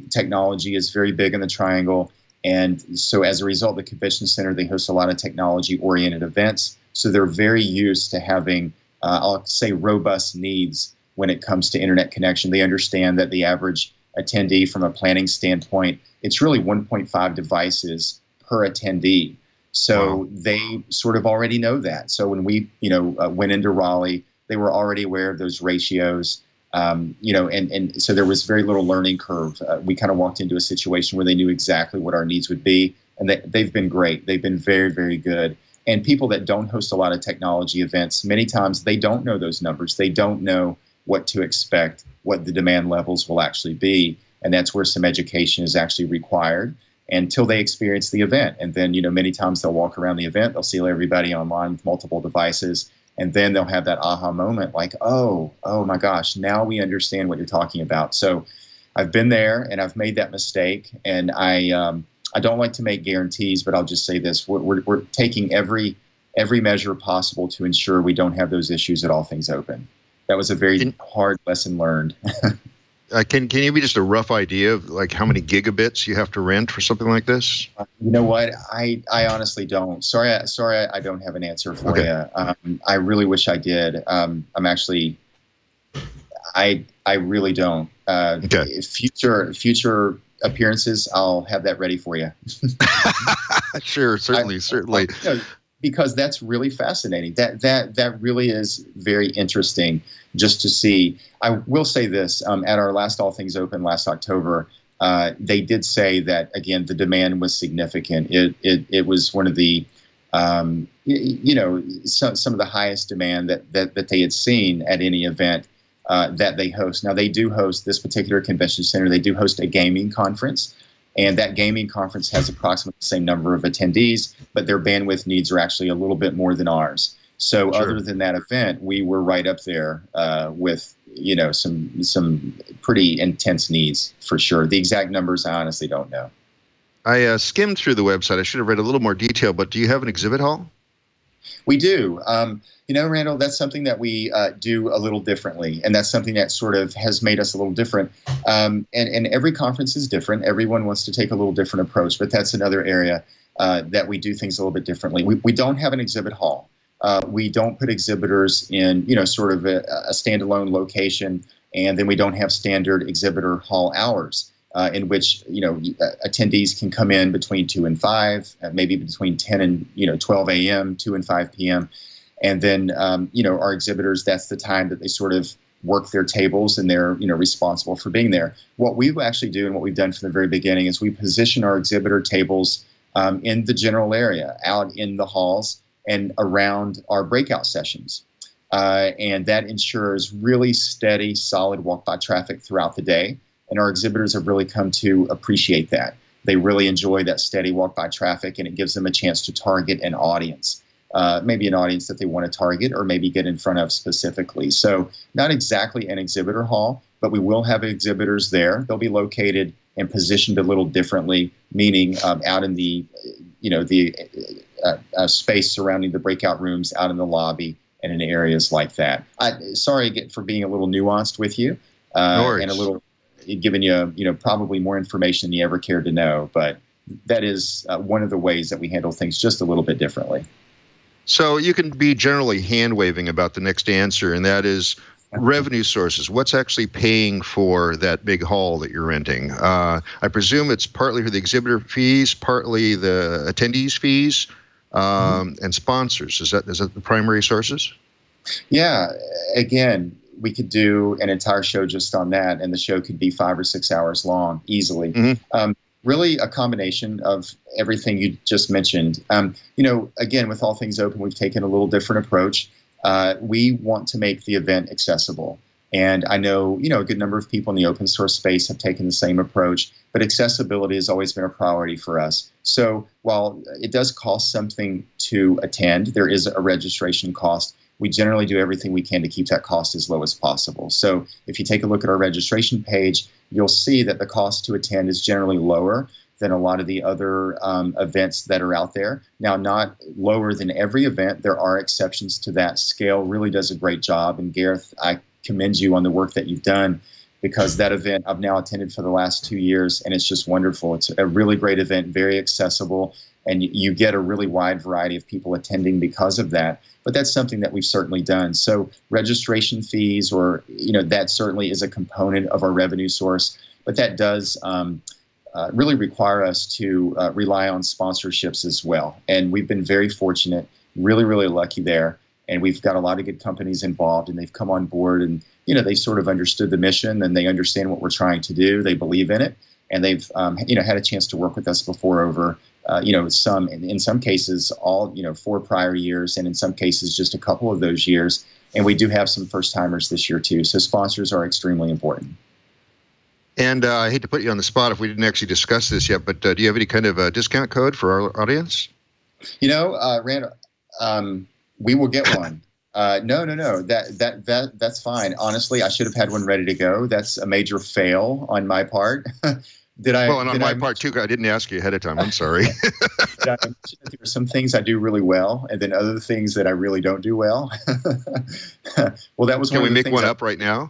Technology is very big in the Triangle. And so as a result, the Convention Center, they host a lot of technology-oriented events. So they're very used to having, I'll say, robust needs when it comes to internet connection. They understand that the average attendee, from a planning standpoint, it's really 1.5 devices per attendee. So wow. They sort of already know that. So when we, went into Raleigh, they were already aware of those ratios. And so there was very little learning curve. We kind of walked into a situation where they knew exactly what our needs would be, and they've been great. They've been very, very good. And people that don't host a lot of technology events, many times they don't know those numbers. They don't know what to expect, what the demand levels will actually be, and that's where some education is actually required until they experience the event. And then, many times they'll walk around the event, they'll see everybody online with multiple devices, and then they'll have that aha moment like, oh my gosh, now we understand what you're talking about. So I've been there and I've made that mistake, and I don't like to make guarantees, but I'll just say this. We're taking every measure possible to ensure we don't have those issues at Allthingsopen. That was a very hard lesson learned. Can you give me just a rough idea of like how many gigabits you have to rent for something like this? You know what? I honestly don't. Sorry, I don't have an answer for you. I really wish I did. I really don't. Future appearances, I'll have that ready for you. Sure, certainly. Because that's really fascinating. That really is very interesting just to see. I will say this, at our last Allthingsopen last October, they did say that, again, the demand was significant. It was one of the, some of the highest demand that they had seen at any event that they host. Now, they do host this particular convention center. They do host a gaming conference. And that gaming conference has approximately the same number of attendees, but their bandwidth needs are actually a little bit more than ours. So sure. Other than that event, we were right up there with, some pretty intense needs for sure. The exact numbers, I honestly don't know. I skimmed through the website. I should have read a little more detail, but do you have an exhibit hall? We do. Randall, that's something that we do a little differently, and that's something that sort of has made us a little different. And every conference is different. Everyone wants to take a little different approach, but that's another area that we do things a little bit differently. We don't have an exhibit hall. We don't put exhibitors in, sort of a standalone location, and then we don't have standard exhibitor hall hours. In which attendees can come in between 2 and 5, maybe between 10 and 12 a.m., 2 and 5 p.m. And then our exhibitors, that's the time that they sort of work their tables, and they're responsible for being there. What we actually do, and what we've done from the very beginning, is we position our exhibitor tables in the general area, out in the halls and around our breakout sessions. And that ensures really steady, solid walk-by traffic throughout the day. And our exhibitors have really come to appreciate that. They really enjoy that steady walk-by traffic, and it gives them a chance to target an audience, maybe an audience that they want to target or maybe get in front of specifically. So not exactly an exhibitor hall, but we will have exhibitors there. They'll be located and positioned a little differently, meaning out in the, space surrounding the breakout rooms, out in the lobby, and in areas like that. Sorry for being a little nuanced with you, and a little giving you, probably more information than you ever cared to know. But that is one of the ways that we handle things just a little bit differently. So you can be generally hand-waving about the next answer, and that is, revenue sources. What's actually paying for that big hall that you're renting? I presume it's partly for the exhibitor fees, partly the attendees fees, and sponsors. Is that the primary sources? Yeah. Again, we could do an entire show just on that, and the show could be 5 or 6 hours long easily. Really a combination of everything you just mentioned. Again, with All Things Open, we've taken a little different approach. We want to make the event accessible. And I know, a good number of people in the open source space have taken the same approach, but accessibility has always been a priority for us. So while it does cost something to attend, there is a registration cost. We generally do everything we can to keep that cost as low as possible. So if you take a look at our registration page, you'll see that the cost to attend is generally lower than a lot of the other events that are out there. Now, not lower than every event. There are exceptions to that. Scale really does a great job. And Gareth, I commend you on the work that you've done, because that event I've now attended for the last 2 years, and it's just wonderful. It's a really great event, very accessible, and you get a really wide variety of people attending because of that. But that's something that we've certainly done. So registration fees, or that certainly is a component of our revenue source, but that does really require us to rely on sponsorships as well. And we've been very fortunate, really, really lucky there. And we've got a lot of good companies involved, and they've come on board, and they sort of understood the mission, and they understand what we're trying to do. They believe in it, and they've had a chance to work with us before over in some cases all 4 prior years, and in some cases just a couple of those years. And we do have some first timers this year too. So sponsors are extremely important. And I hate to put you on the spot if we didn't actually discuss this yet, but do you have any kind of a discount code for our audience? Rand, we will get one. No. That's fine. Honestly, I should have had one ready to go. That's a major fail on my part. Well, and on my part too, I didn't ask you ahead of time. I'm sorry. There are some things I do really well, and then other things that I really don't do well. Well, that was. Can we make one up right now?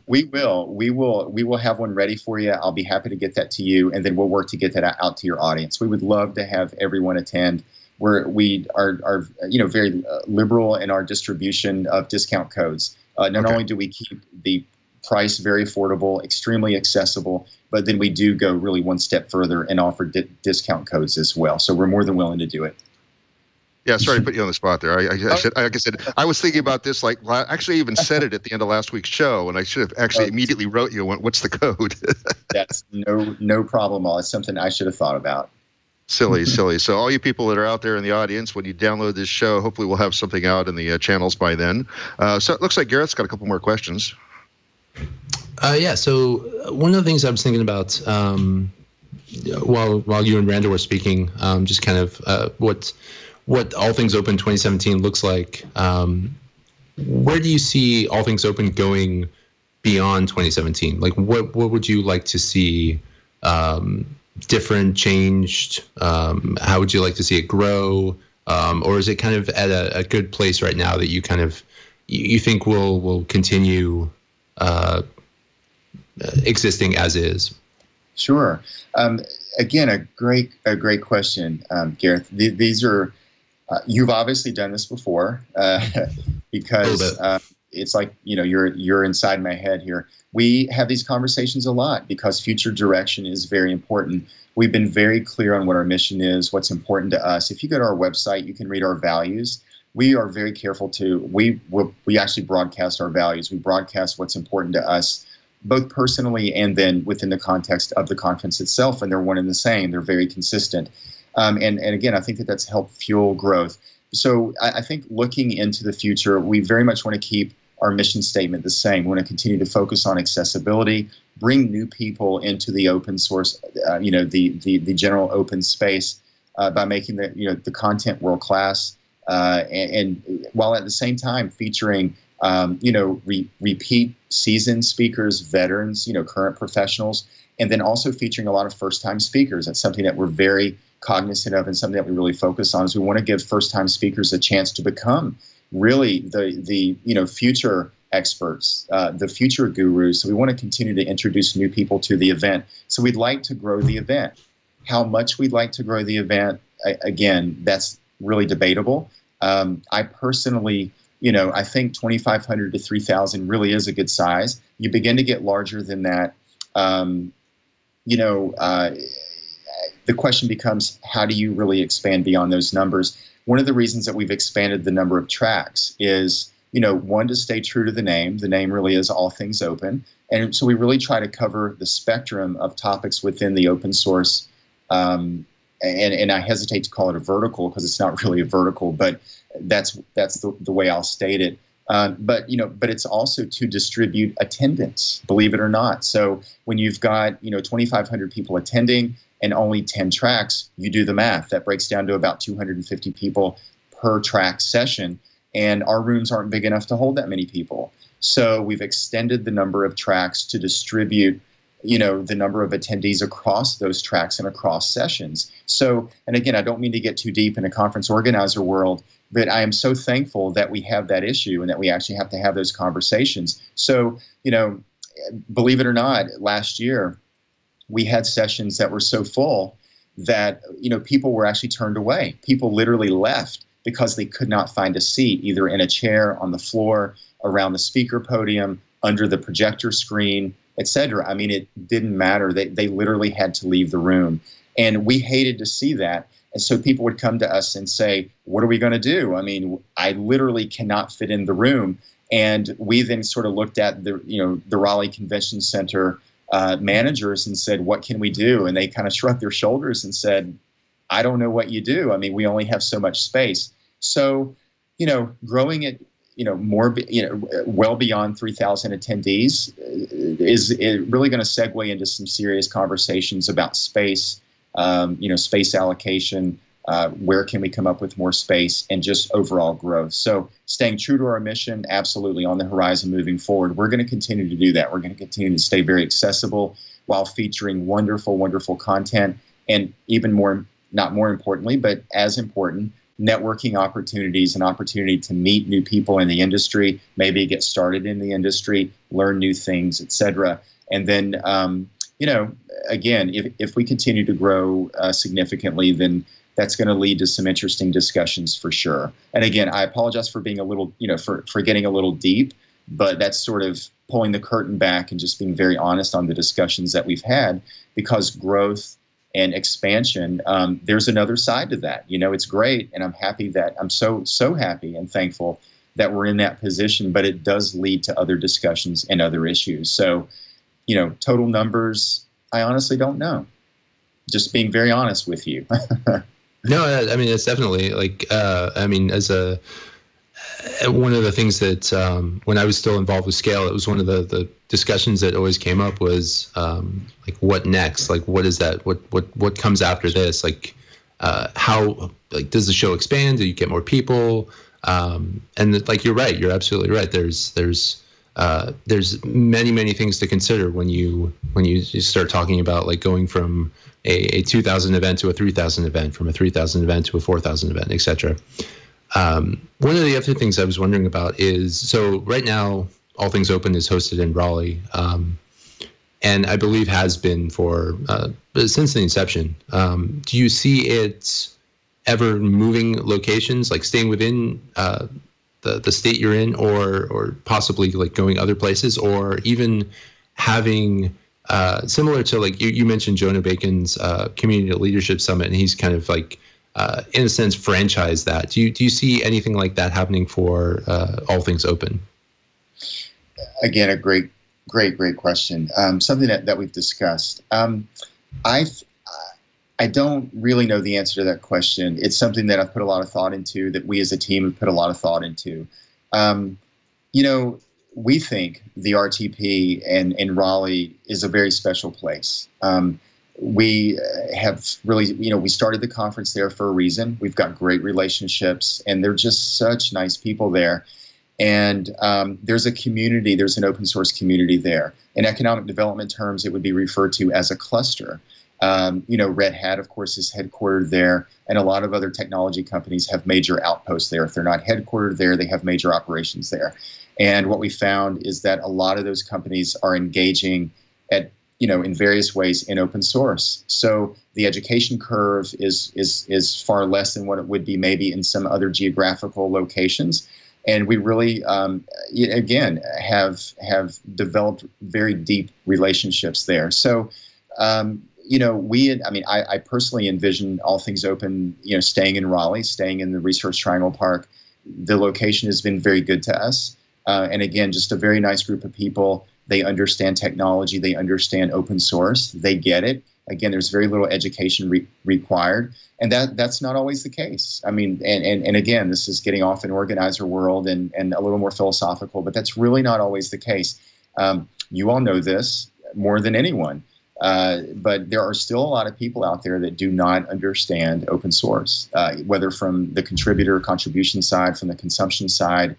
We will have one ready for you. I'll be happy to get that to you, and then we'll work to get that out to your audience. We would love to have everyone attend. We are very liberal in our distribution of discount codes. Not only do we keep the price very affordable, extremely accessible, but then we do go really one step further and offer discount codes as well. So we're more than willing to do it. Yeah, sorry to put you on the spot there. Like I said, I was thinking about this. Actually, even said it at the end of last week's show, and I should have actually immediately wrote you, "What's the code?" That's no problem at all. It's something I should have thought about. Silly. So all you people that are out there in the audience, when you download this show, hopefully we'll have something out in the channels by then. So it looks like Garrett's got a couple more questions. So one of the things I was thinking about while you and Randall were speaking, just kind of what All Things Open 2017 looks like. Where do you see All Things Open going beyond 2017? Like, what would you like to see different, changed? How would you like to see it grow? Or is it kind of at a good place right now that you kind of you think will continue existing as is? Sure. Again, a great question, Gareth. These are you've obviously done this before because it's like you're inside my head here. We have these conversations a lot because future direction is very important. We've been very clear on what our mission is, what's important to us. If you go to our website, you can read our values. We are very careful we actually broadcast our values. We broadcast what's important to us, both personally and then within the context of the conference itself, and they're one and the same. They're very consistent. And again, I think that's helped fuel growth. So I think looking into the future, we very much want to keep our mission statement the same. We want to continue to focus on accessibility, bring new people into the open source, the general open space by making the content world class, and while at the same time featuring repeat seasoned speakers, veterans, current professionals, and then also featuring a lot of first-time speakers. That's something that we're very cognizant of, and something that we really focus on is we want to give first-time speakers a chance to become really the future experts, the future gurus. So we want to continue to introduce new people to the event. So we'd like to grow the event. How much we'd like to grow the event, again, that's really debatable. I personally I think 2,500 to 3,000 really is a good size. You begin to get larger than that. The question becomes, how do you really expand beyond those numbers? One of the reasons that we've expanded the number of tracks is, one, to stay true to the name. The name really is All Things Open. And so we really try to cover the spectrum of topics within the open source. And I hesitate to call it a vertical because it's not really a vertical, but that's the way I'll state it. But it's also to distribute attendance, believe it or not. So when you've got, 2,500 people attending and only 10 tracks, you do the math. That breaks down to about 250 people per track session. And our rooms aren't big enough to hold that many people. So we've extended the number of tracks to distribute, the number of attendees across those tracks and across sessions. So, and again, I don't mean to get too deep in a conference organizer world, but I am so thankful that we have that issue and that we actually have to have those conversations. So, believe it or not, last year we had sessions that were so full that, people were actually turned away. People literally left because they could not find a seat, either in a chair, on the floor, around the speaker podium, under the projector screen, etc. I mean, it didn't matter. They literally had to leave the room. And we hated to see that. And so people would come to us and say, what are we going to do? I mean, I literally cannot fit in the room. And we then sort of looked at the Raleigh Convention Center managers and said, what can we do? And they kind of shrugged their shoulders and said, I don't know what you do. I mean, we only have so much space. So, growing it, more, well beyond 3,000 attendees is really going to segue into some serious conversations about space, space allocation, where can we come up with more space, and just overall growth. So staying true to our mission, absolutely on the horizon moving forward. We're going to continue to do that. We're going to continue to stay very accessible while featuring wonderful, wonderful content, and even more, not more importantly, but as important, networking opportunities, an opportunity to meet new people in the industry, maybe get started in the industry, learn new things, etc. And then, again, if we continue to grow significantly, then that's going to lead to some interesting discussions for sure. And again, I apologize for being a little, for getting a little deep, but that's sort of pulling the curtain back and just being very honest on the discussions that we've had, because growth and expansion, there's another side to that. It's great, and I'm happy that I'm so happy and thankful that we're in that position, but it does lead to other discussions and other issues. So, total numbers, I honestly don't know. Just being very honest with you. No, I mean, it's definitely one of the things that when I was still involved with Scale, it was one of the discussions that always came up was like, what next? Like, what is that? What comes after this? Like, how does the show expand? Do you get more people? And like, you're right. You're absolutely right. There's many things to consider when you start talking about like going from a 2,000 event to a 3,000 event, from a 3,000 event to a 4,000 event, etc. One of the other things I was wondering about is, so right now, All Things Open is hosted in Raleigh, and I believe has been for since the inception. Do you see it ever moving locations, like staying within the state you're in, or possibly like going other places, or even having similar to, like you mentioned Jonah Bacon's Community Leadership Summit, and he's kind of like in a sense franchise that. Do you see anything like that happening for All Things Open? Again, a great question. Something that we've discussed. I don't really know the answer to that question. It's something that I've put a lot of thought into, that we as a team have put a lot of thought into. We think the RTP in Raleigh is a very special place. We have really, we started the conference there for a reason. We've got great relationships, and they're just such nice people there. And there's a community, there's an open source community there. In economic development terms, it would be referred to as a cluster. Red Hat, of course, is headquartered there, and a lot of other technology companies have major outposts there. If they're not headquartered there, they have major operations there. And what we found is that a lot of those companies are engaging in various ways in open source. So the education curve is far less than what it would be maybe in some other geographical locations. And we really, again, have developed very deep relationships there. So, I personally envision All Things Open, staying in Raleigh, staying in the Research Triangle Park. The location has been very good to us. And again, just a very nice group of people. They understand technology. They understand open source. They get it. Again, there's very little education required. And that's not always the case. I mean, and again, this is getting off in organizer world and a little more philosophical, but that's really not always the case. You all know this more than anyone. But there are still a lot of people out there that do not understand open source, whether from the contributor contribution side, from the consumption side,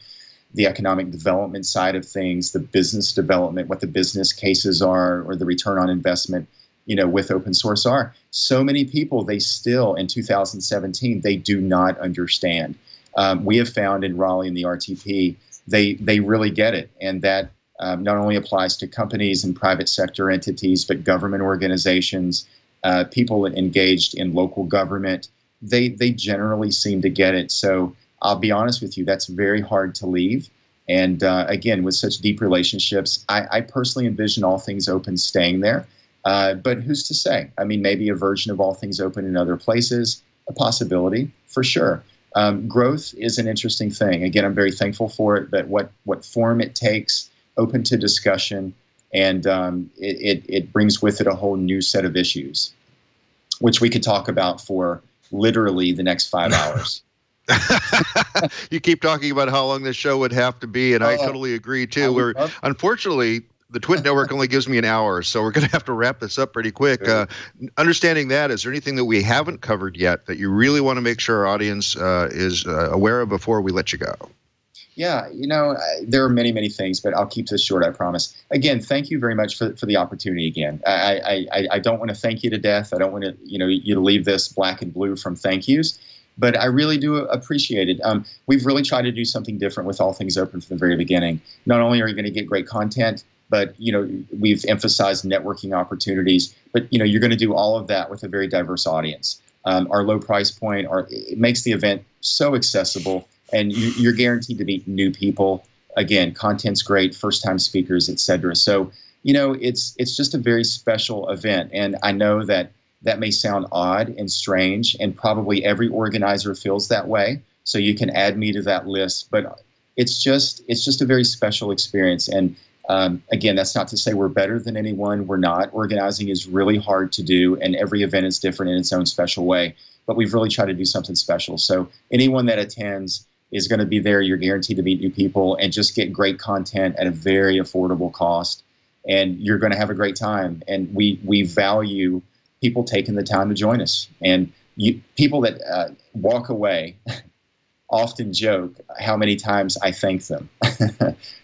the economic development side of things, the business development, what the business cases are, or the return on investment, with open source are. So many people, they still, in 2017, they do not understand. We have found in Raleigh in the RTP, they really get it. And that not only applies to companies and private sector entities, but government organizations, people engaged in local government. They generally seem to get it. So I'll be honest with you, that's very hard to leave. And again, with such deep relationships, I personally envision All Things Open staying there. But who's to say? I mean, maybe a version of All Things Open in other places, a possibility for sure. Growth is an interesting thing. Again, I'm very thankful for it, but what form it takes, open to discussion, and it brings with it a whole new set of issues, which we could talk about for literally the next 5 hours. You keep talking about how long this show would have to be, and I totally agree too. Unfortunately, the Twit Network only gives me an hour, so we're going to have to wrap this up pretty quick. Understanding that, is there anything that we haven't covered yet that you really want to make sure our audience is aware of before we let you go? Yeah, there are many, many things, but I'll keep this short, I promise. Again, thank you very much for the opportunity again. I don't want to thank you to death. I don't want to, you to leave this black and blue from thank yous, but I really do appreciate it. We've really tried to do something different with All Things Open from the very beginning. Not only are you going to get great content, but, we've emphasized networking opportunities, but, you're going to do all of that with a very diverse audience. Our low price point, it makes the event so accessible. And you're guaranteed to meet new people. Again, content's great, first-time speakers, et cetera. So, it's just a very special event. And I know that may sound odd and strange, and probably every organizer feels that way. So you can add me to that list. But it's just a very special experience. And again, that's not to say we're better than anyone. We're not. Organizing is really hard to do, and every event is different in its own special way. But we've really tried to do something special. So anyone that attends is going to be there. You're guaranteed to meet new people and just get great content at a very affordable cost. And you're going to have a great time. And we value people taking the time to join us. And people that walk away often joke how many times I thank them.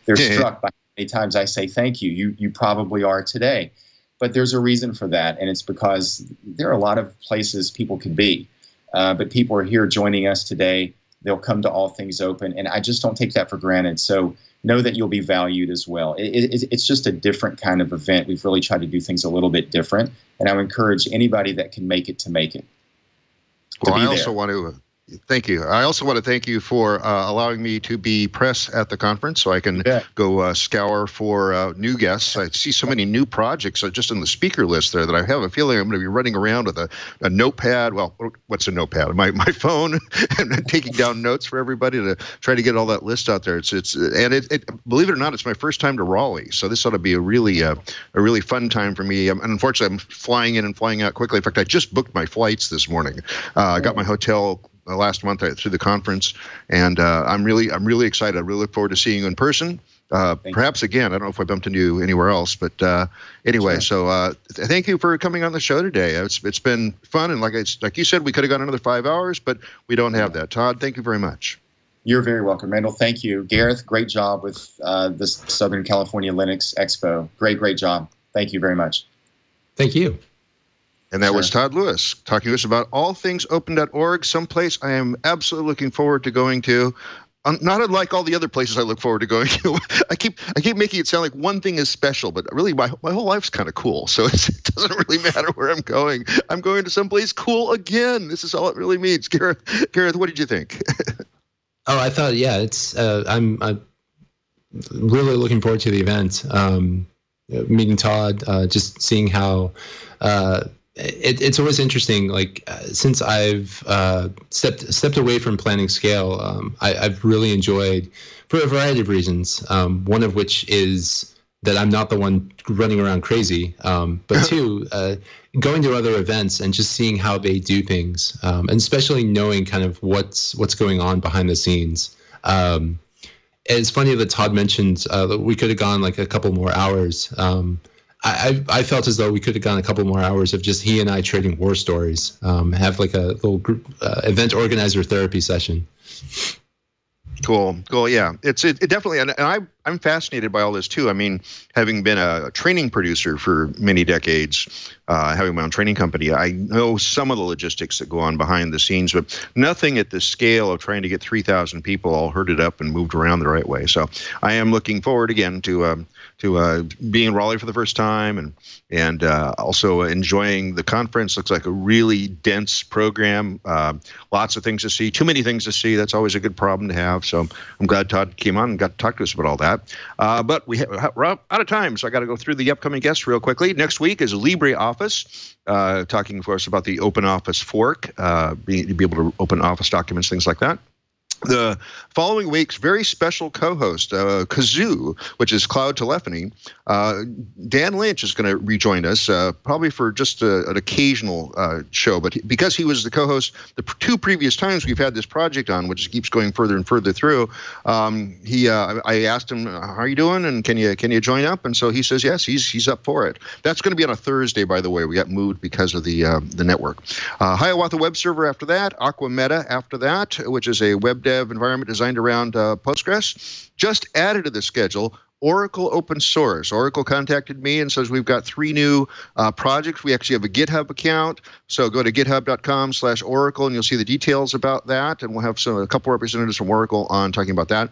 They're struck by how many times I say thank you. You probably are today. But there's a reason for that. And it's because there are a lot of places people could be. But people are here joining us today. They'll come to All Things Open, and I just don't take that for granted. So know that you'll be valued as well. It's just a different kind of event. We've really tried to do things a little bit different, and I would encourage anybody that can make it to make it. Well, I also want to thank you. I also want to thank you for allowing me to be press at the conference, so I can go scour for new guests. I see so many new projects just in the speaker list there that I have a feeling I'm going to be running around with a notepad. Well, what's a notepad? My phone, and taking down notes for everybody to try to get all that list out there. It's believe it or not, it's my first time to Raleigh, so this ought to be a really fun time for me. Unfortunately, I'm flying in and flying out quickly. In fact, I just booked my flights this morning. I got my hotel last month through the conference, and I'm really excited. I really look forward to seeing you in person. Perhaps again, I don't know if I bumped into you anywhere else, but anyway, sure. So thank you for coming on the show today. It's been fun, and like you said, we could have gone another 5 hours, but we don't have that. Todd, thank you very much. You're very welcome, Randall. Thank you. Gareth, great job with this Southern California Linux Expo. Great job. Thank you very much. Thank you. And that was Todd Lewis talking to us about allthingsopen.org, someplace I am absolutely looking forward to going to. Not unlike all the other places I look forward to going to. I keep making it sound like one thing is special, but really my whole life's kind of cool. So it doesn't really matter where I'm going. I'm going to someplace cool again. This is all it really means. Gareth, what did you think? Oh, I thought, yeah, it's I'm really looking forward to the event. Meeting Todd, just seeing how it's always interesting. Like since I've stepped away from planning scale, I've really enjoyed, for a variety of reasons. One of which is that I'm not the one running around crazy, but two, going to other events and just seeing how they do things, and especially knowing kind of what's going on behind the scenes. It's funny that Todd mentioned that we could have gone like a couple more hours. I felt as though we could have gone a couple more hours of just he and I trading war stories, have like a little group event organizer therapy session. Cool. Yeah, it definitely, and I'm fascinated by all this too. I mean, having been a training producer for many decades, having my own training company, I know some of the logistics that go on behind the scenes, but nothing at the scale of trying to get 3,000 people all herded up and moved around the right way. So I am looking forward again to being in Raleigh for the first time, and also enjoying the conference. Looks like a really dense program, lots of things to see, too many things to see. That's always a good problem to have. So I'm glad Todd came on and got to talk to us about all that. But we're out of time, so I got to go through the upcoming guests real quickly. Next week is LibreOffice, talking for us about the Open Office fork, be able to open Office documents, things like that. The following week's very special co-host, Kazoo, which is cloud telephony, Dan Lynch is going to rejoin us, probably for just an occasional show. But because he was the co-host the two previous times we've had this project on, which keeps going further and further through, I asked him, "How are you doing? And can you join up?" And so he says yes, he's up for it. That's going to be on a Thursday, by the way. We got moved because of the network. Hiawatha Web Server after that, Aqua Meta after that, which is a web dev environment designed around Postgres. Just added to the schedule, Oracle open source. Oracle contacted me and says we've got 3 new projects. We actually have a GitHub account, so go to github.com/Oracle and you'll see the details about that. And we'll have a couple representatives from Oracle on talking about that.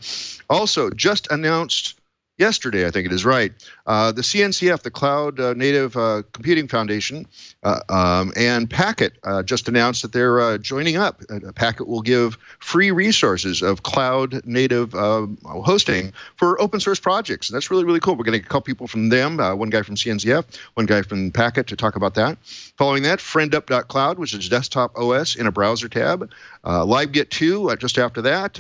Also, just announced yesterday, I think it is right, the CNCF, the Cloud Native Computing Foundation, and Packet just announced that they're joining up. Packet will give free resources of cloud native hosting for open source projects. And that's really, really cool. We're going to get a couple people from them, one guy from CNCF, one guy from Packet to talk about that. Following that, friendup.cloud, which is desktop OS in a browser tab. LiveGit 2 just after that.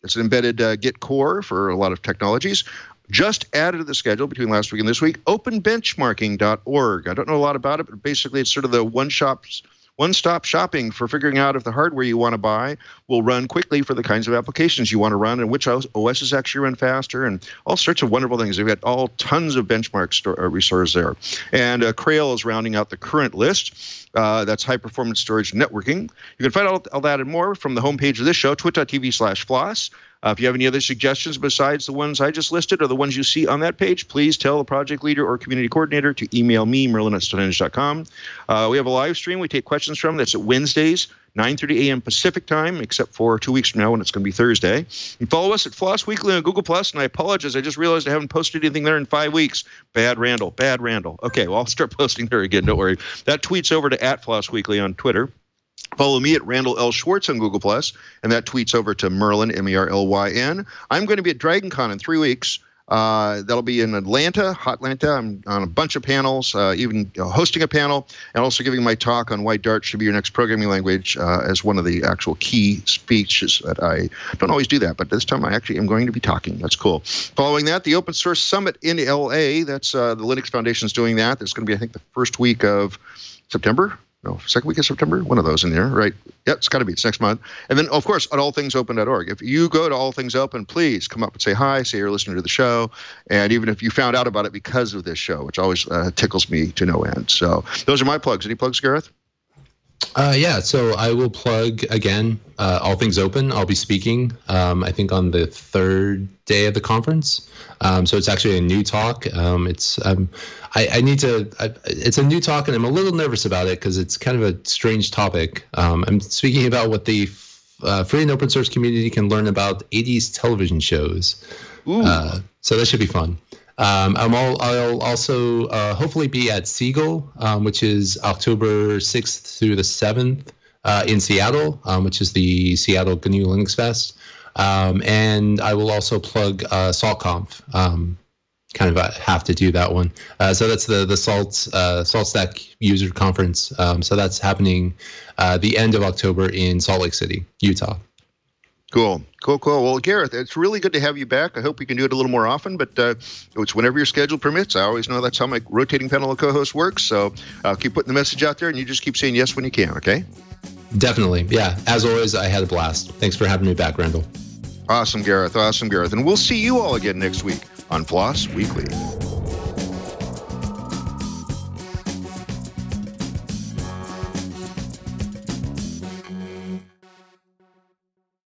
It's an embedded Git core for a lot of technologies. Just added to the schedule between last week and this week, openbenchmarking.org. I don't know a lot about it, but basically it's sort of the one-stop shopping for figuring out if the hardware you want to buy will run quickly for the kinds of applications you want to run and which OSs actually run faster and all sorts of wonderful things. They've got all tons of benchmark resources there. And Crail is rounding out the current list. That's high-performance storage networking. You can find all that and more from the homepage of this show, twit.tv/floss. If you have any other suggestions besides the ones I just listed or the ones you see on that page, please tell the project leader or community coordinator to email me, merlin@stonehenge.com. We have a live stream we take questions from. That's at Wednesdays, 9:30 a.m. Pacific time, except for 2 weeks from now when it's going to be Thursday. And follow us at FLOSS Weekly on Google+. And I apologize, I just realized I haven't posted anything there in 5 weeks. Bad Randall. Okay, well, I'll start posting there again. Don't worry. That tweets over to @FLOSS Weekly on Twitter. Follow me at Randall L. Schwartz on Google+, and that tweets over to Merlin, M-E-R-L-Y-N. I'm going to be at DragonCon in 3 weeks. That'll be in Atlanta. I'm on a bunch of panels, even hosting a panel, and also giving my talk on why Dart should be your next programming language as one of the actual key speeches. That I don't always do that, but this time I actually am going to be talking. That's cool. Following that, the Open Source Summit in LA. That's the Linux Foundation's doing that. That's going to be, I think, the first week of September. No, second week of September, one of those in there, right? Yep, it's got to be. It's next month. And then, of course, at allthingsopen.org. If you go to Allthingsopen, please come up and say hi, say you're listening to the show. And even if you found out about it because of this show, which always tickles me to no end. So those are my plugs. Any plugs, Gareth? Yeah, so I will plug again, All Things Open. I'll be speaking, I think on the 3rd day of the conference. So it's actually a new talk. It's a new talk and I'm a little nervous about it because it's kind of a strange topic. I'm speaking about what the free and open source community can learn about 80s television shows. So that should be fun. I'll also hopefully be at Siegel, which is October 6th through the 7th in Seattle, which is the Seattle GNU Linux Fest. And I will also plug SaltConf. Kind of have to do that one. So that's the Salt Stack user conference. So that's happening the end of October in Salt Lake City, Utah. Cool. Well, Gareth, it's really good to have you back. I hope we can do it a little more often, but it's whenever your schedule permits. I always know that's how my rotating panel of co-hosts works. So I'll keep putting the message out there, and you just keep saying yes when you can, okay? Definitely. Yeah. As always, I had a blast. Thanks for having me back, Randall. Awesome, Gareth. And we'll see you all again next week on FLOSS Weekly.